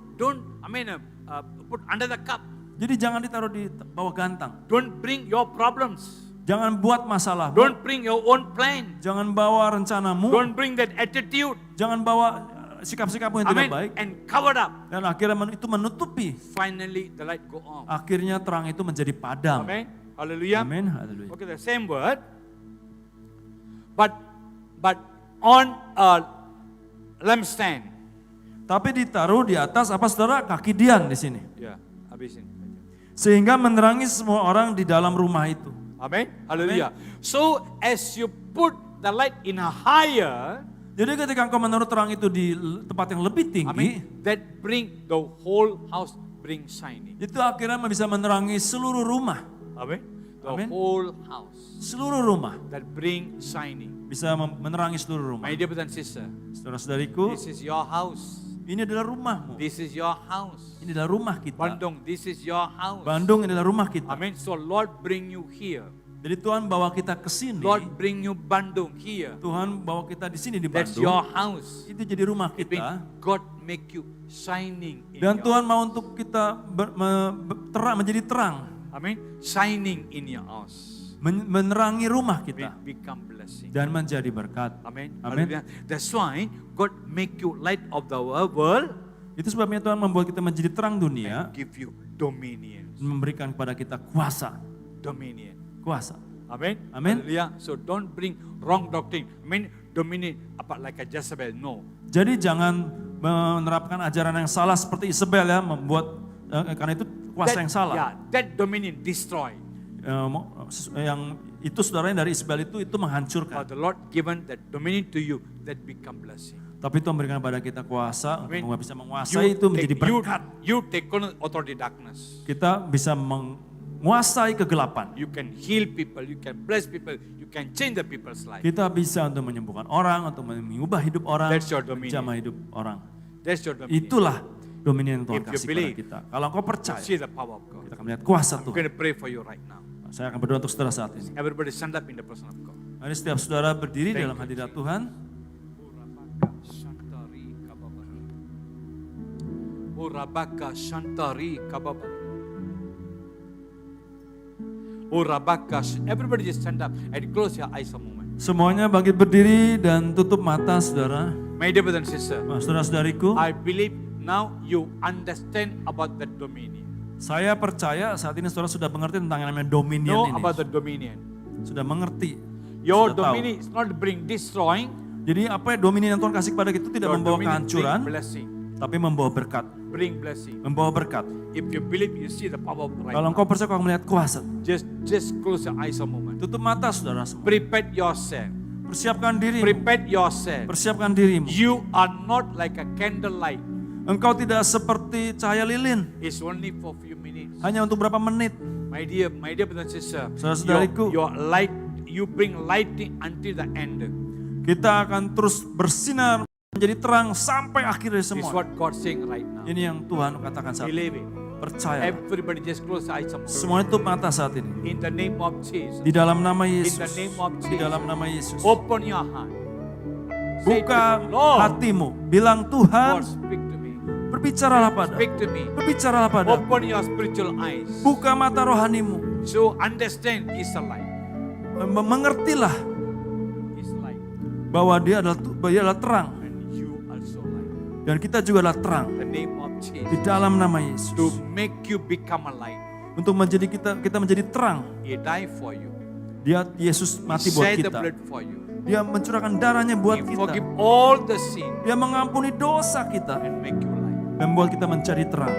put under the cup. Jadi jangan ditaruh di bawah gantang. Don't bring your problems. Jangan buat masalah. Don't bring your own plan. Jangan bawa rencanamu. Don't bring that attitude. Jangan bawa sikap-sikapmu yang tidak Amen. baik. And cover up. Dan akhirnya itu menutupi. Finally, the light go off. Akhirnya terang itu menjadi padam. Amen. Hallelujah. Amin. Haleluya. Okay, the same word. But on a lampstand. Tapi ditaruh di atas apa saudara? Kaki Dian di sini. Ya, habisin. Sehingga menerangi semua orang di dalam rumah itu. Amen. Hallelujah. So as you put the light in a higher, Jadi ketika engkau menaruh terang itu di tempat yang lebih tinggi, amen, that bring the whole house bring shining. itu akhirnya bisa menerangi seluruh rumah. Amen. The Amen. whole house Seluruh rumah that bring shining. bisa menerangi seluruh rumah. My dear brother and sister, Saudara-saudariku, this is your house. ini adalah rumahmu. This is your house. Ini adalah rumah kita. Bandung, this is your house. Bandung adalah rumah kita. Amen. So Lord bring you here. Jadi Tuhan bawa kita ke sini. Lord bring you Bandung here. Tuhan bawa kita di sini di That's your Bandung. house. Itu jadi rumah It means kita. God make you shining in Dan your Tuhan mau untuk kita menjadi terang, Amen. Shining in your house. menerangi rumah kita Become blessing. dan menjadi berkat. Amen. Amen. Hallelujah. That's why God make you light of the world Itu sebabnya Tuhan membuat kita menjadi terang dunia, and give you dominion. memberikan kepada kita kuasa. Dominion. Kuasa. Amen. Amen. Hallelujah. So don't bring wrong doctrine. Amen. Dominion apa like a Jezebel. No. Jadi jangan menerapkan ajaran yang salah seperti Isabel ya, membuat karena itu kuasa yang salah. Yeah, that dominion destroy. Yang itu saudaranya dari Isabel itu But menghancurkan. the Lord given that dominion to you that become blessing. Tapi Tuhan memberikan kepada kita kuasa Amen. untuk bisa menguasai itu menjadi berkat. You take on authority darkness. Kita bisa menguasai kegelapan. You can heal people, you can bless people, you can change the people's life. Kita bisa untuk menyembuhkan orang, untuk mengubah hidup orang, That's your dominion. menjamah hidup orang. That's your dominion. Itulah dominion yang Tuhan If you kasih kepada believe, kita. Kalau engkau percaya, See the power of God. kita akan melihat kuasa I'm Tuhan. going to pray for you right now. Saya akan berdoa untuk saudara saat ini. Everybody stand up in the presence of God. Mari setiap saudara berdiri Thank dalam you, hadirat Jesus. Tuhan. Urabaka Shantari Kababa. Urabaka. Everybody just stand up and close your eyes a moment. Semuanya bangkit berdiri dan tutup mata saudara. My dear brother and sister, Saudara-saudariku, I believe now you understand about the dominion. saya percaya saat ini saudara sudah mengerti tentang yang namanya dominion Know ini. about the dominion. Sudah mengerti. Your sudah tahu. dominion is not bring destroying. Jadi apa ya dominion yang Tuhan kasih kepada kita itu tidak Your membawa dominion kehancuran, bring blessing. tapi membawa berkat. Bring blessing. Membawa berkat. If you believe, you see the power of right Kalau now. engkau percaya, kau akan melihat kuasa. Just close your eyes a moment. Tutup mata saudara semua. Prepare yourself. Persiapkan dirimu. Prepare yourself. Persiapkan dirimu. You are not like a candlelight. Engkau tidak seperti cahaya lilin. It's only for few minutes. Hanya untuk berapa menit. My dear brother and sister, Saudara-saudariku. your light, you bring lighting until the end. Kita akan terus bersinar menjadi terang sampai akhir dari This is semua. what God saying right now. Ini yang Tuhan katakan saat ini. Believe it. Percaya. Everybody just close your eyes a moment. Semuanya tutup mata saat ini. In the name of Jesus. Di dalam nama In Yesus. the name of Di Jesus. dalam nama Yesus. Open your heart. Say to Buka God, Lord, hatimu. Bilang Tuhan, Lord, speak to me. berbicaralah pada. Speak to me. Berbicaralah pada. Open your spiritual eyes. Buka mata rohanimu. So understand is a light. Mengertilah Is light. bahwa dia adalah terang. And you also light. Dan kita juga adalah terang. The name of Di Jesus. dalam nama Yesus. To make you become a light. Untuk menjadi kita menjadi terang. He died for you. Dia Yesus He mati buat shed the kita. blood for you. Dia mencurahkan darahnya buat He kita. forgive all the sin Dia mengampuni dosa kita and make you light. dan membuat kita mencari terang.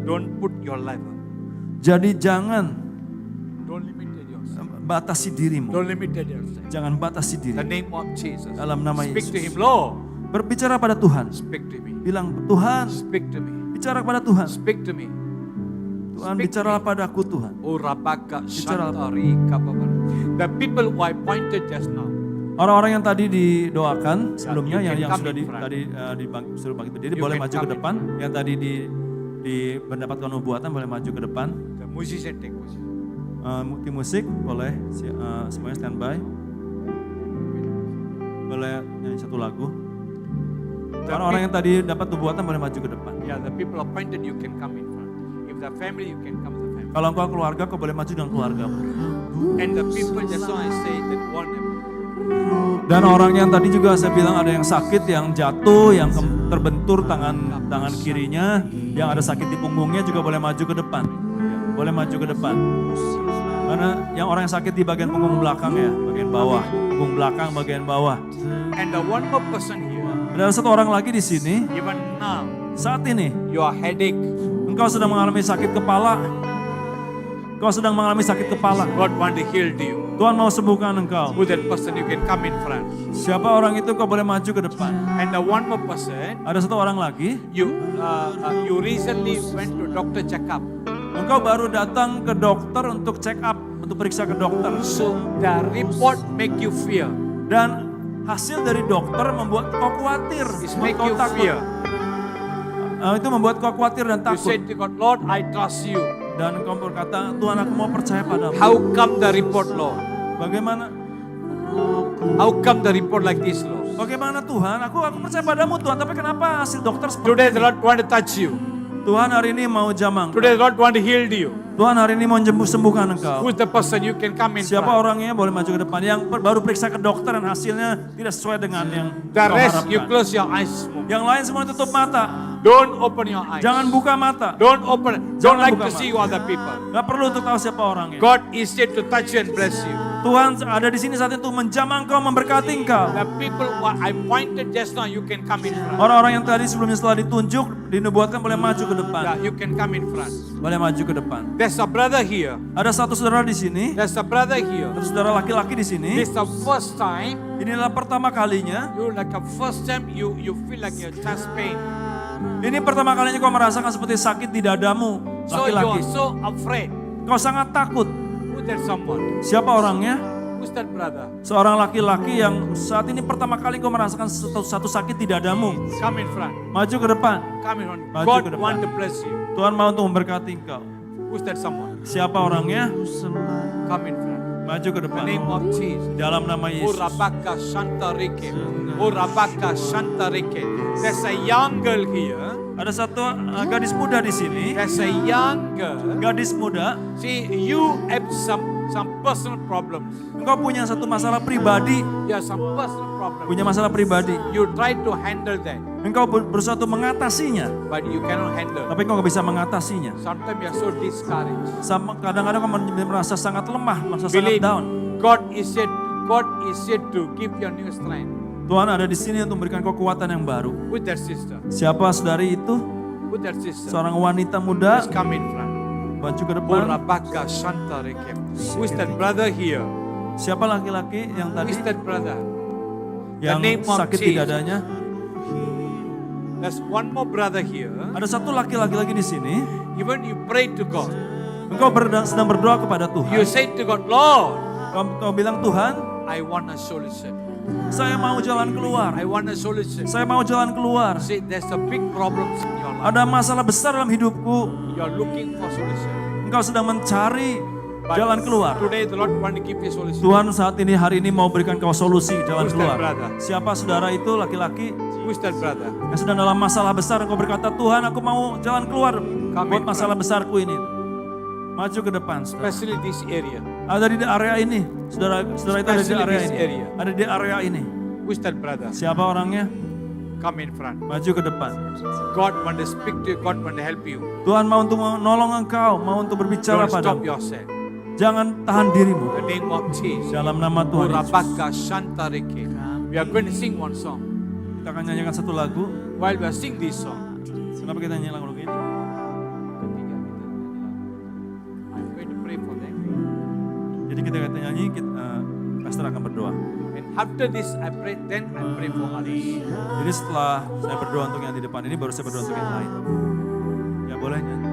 Don't put your level. Jadi jangan Don't limit yourself. batasi dirimu. Don't limit yourself. Jangan batasi The diri. name of Jesus. Dalam nama Speak to Yesus. him, Lord. Berbicara pada Tuhan. Speak to me. Bilang, Tuhan, Speak to me. bicara kepada Tuhan. Speak to me. Tuhan, Speak to bicaralah me. padaku Tuhan. Oh, Rabaka Bicara apa? Shantari Kababa. The people who I pointed just now. Orang-orang yang tadi didoakan sebelumnya, you yang, can yang come sudah in front. suruh bangkit berdiri, You boleh can maju ke come in depan. Yang tadi di mendapatkan nubuatan, boleh maju ke depan. The musician take position. Tim musik, boleh semuanya standby. Boleh nyanyi satu lagu. The Orang-orang yang tadi dapat nubuatan boleh maju ke depan. Yeah, the people appointed, you can come in front. the family, you can come with the family. Kalau engkau keluarga, kau boleh maju dengan keluargamu. And the people, that's why I say that one. Dan orang yang tadi juga saya bilang ada yang sakit, yang jatuh, yang terbentur tangan kirinya, yang ada sakit di punggungnya juga boleh maju ke depan. Boleh maju ke depan. Karena yang orang yang sakit di bagian punggung belakang ya, bagian bawah, punggung belakang bagian bawah. And the one more person here, Ada satu orang lagi di sini, even now, saat ini your headache, engkau sedang mengalami sakit kepala. Engkau sedang mengalami sakit kepala. God want to heal you. Tuhan mau sembuhkan engkau. Who that person, you can come in front. Siapa orang itu kau boleh maju ke depan. And the one more person, Ada satu orang lagi, you recently went to doctor checkup. engkau baru datang ke dokter untuk check up, untuk periksa ke dokter. So the report make you fear. Dan hasil dari dokter membuat kau khawatir, It membuat make kau you takut. fear. Itu membuat kau khawatir dan You takut. said to God, Lord, I trust you. Dan engkau berkata, Tuhan aku mau percaya padamu. How come the report, Lord? Bagaimana? How come the report like this, Lord? Bagaimana Tuhan? Aku percaya padamu Tuhan, tapi kenapa hasil dokter seperti Today the ini? Lord want to touch you. Tuhan hari ini mau jamang. Today the Lord want to heal you. Tuhan hari ini mau sembuhkan engkau. Who's the person you can come in Siapa front? orangnya boleh maju ke depan. Yang baru periksa ke dokter dan hasilnya tidak sesuai dengan yang The kau rest you harapkan. close your eyes. Yang lain semua tutup mata. Don't open your eyes. Jangan buka mata. Don't open. Don't Jangan like buka to mata. see other people. Gak perlu untuk tahu siapa orangnya. God is here to touch you and bless you. Tuhan ada di sini saat itu menjamah engkau, memberkati engkau. The people who I pointed just now, you can come in front. Orang-orang yang tadi sebelumnya setelah ditunjuk, dinubuatkan boleh maju ke depan. Yeah, you can come in front. Boleh maju ke depan. There's a brother here. Ada satu saudara di sini, There's a brother here. ada saudara laki-laki di sini. This is the first time. Inilah pertama kalinya. You like a first time you feel like your chest pain. Ini pertama kalinya kau merasakan seperti sakit di dadamu, So you laki-laki. are so afraid. Kau sangat takut. Who's that someone? Siapa orangnya? Who's that brother? Seorang laki-laki yang saat ini pertama kali kau merasakan satu sakit di dadamu. Come in front. Maju ke depan. Come in front. Maju God ke depan. want to bless you. Tuhan mau untuk memberkati engkau. Who's that someone? Siapa orangnya? Come in front. Maju ke In the depan. name of Jesus. Dalam nama Yesus. Urabaka Shanta Rike. Urabaka Shanta Rike. There's a young girl here. Ada satu gadis muda di sini. There's a young girl. Gadis muda, See, you have some personal problems. engkau punya satu masalah pribadi. You have some personal problems. Punya masalah pribadi. You try to handle that, Engkau berusaha untuk mengatasinya. but you cannot handle. Tapi engkau gak bisa mengatasinya. Sometimes you are so discouraged. Kadang-kadang kau merasa sangat lemah, merasa sangat Believe down. God is here to give you a new strength. Tuhan ada di sini untuk memberikan kekuatan yang baru. With that sister, Siapa saudari itu? with that sister, Seorang wanita muda, just come in front. maju ke depan. Urabaka Shanta Rike. With that brother here, Siapa laki-laki yang tadi with that brother. yang name of sakit di Jesus. dadanya? There's one more brother here. Ada satu laki-laki lagi di sini. Even you pray to God. Engkau sedang berdoa kepada You Tuhan. say to God, Lord, Kau bilang, Tuhan, I want a solution. saya mau jalan keluar. I want a solution. Saya mau jalan keluar. See, there's a big problem in your life. Ada masalah besar dalam hidupku. You're looking for solution. Engkau sedang mencari But jalan keluar. today the Lord want to give you solution. Tuhan hari ini mau berikan kau solusi jalan Who's that keluar. brother? Siapa saudara itu laki-laki Who's that brother? yang sedang dalam masalah besar? Engkau berkata, Tuhan aku mau jalan keluar buat masalah besarku ini. Maju ke depan. Saudara. Especially this area. Ada di area ini. Saudara itu ada di Especially area this ini. area. Ada di area ini. Who's that brother? Siapa orangnya? Come in front. Maju ke depan. God want to speak to you. God want to help you. Tuhan mau untuk menolong engkau, mau untuk berbicara Don't stop padamu. yourself. Jangan tahan dirimu. In the name of Jesus. Dalam nama Tuhan Yesus. Urabaka Shanta Rike. We are going to sing one song. Kita akan nyanyikan satu lagu. While we are singing this song, Kenapa kita nyanyi lagu ini? I'm going to pray for them. Jadi kita nyanyi, pastor akan berdoa. And after this, I pray. Then I pray for others. Jadi setelah saya berdoa untuk yang di depan ini, baru saya berdoa untuk yang lain. Ya boleh nyanyi.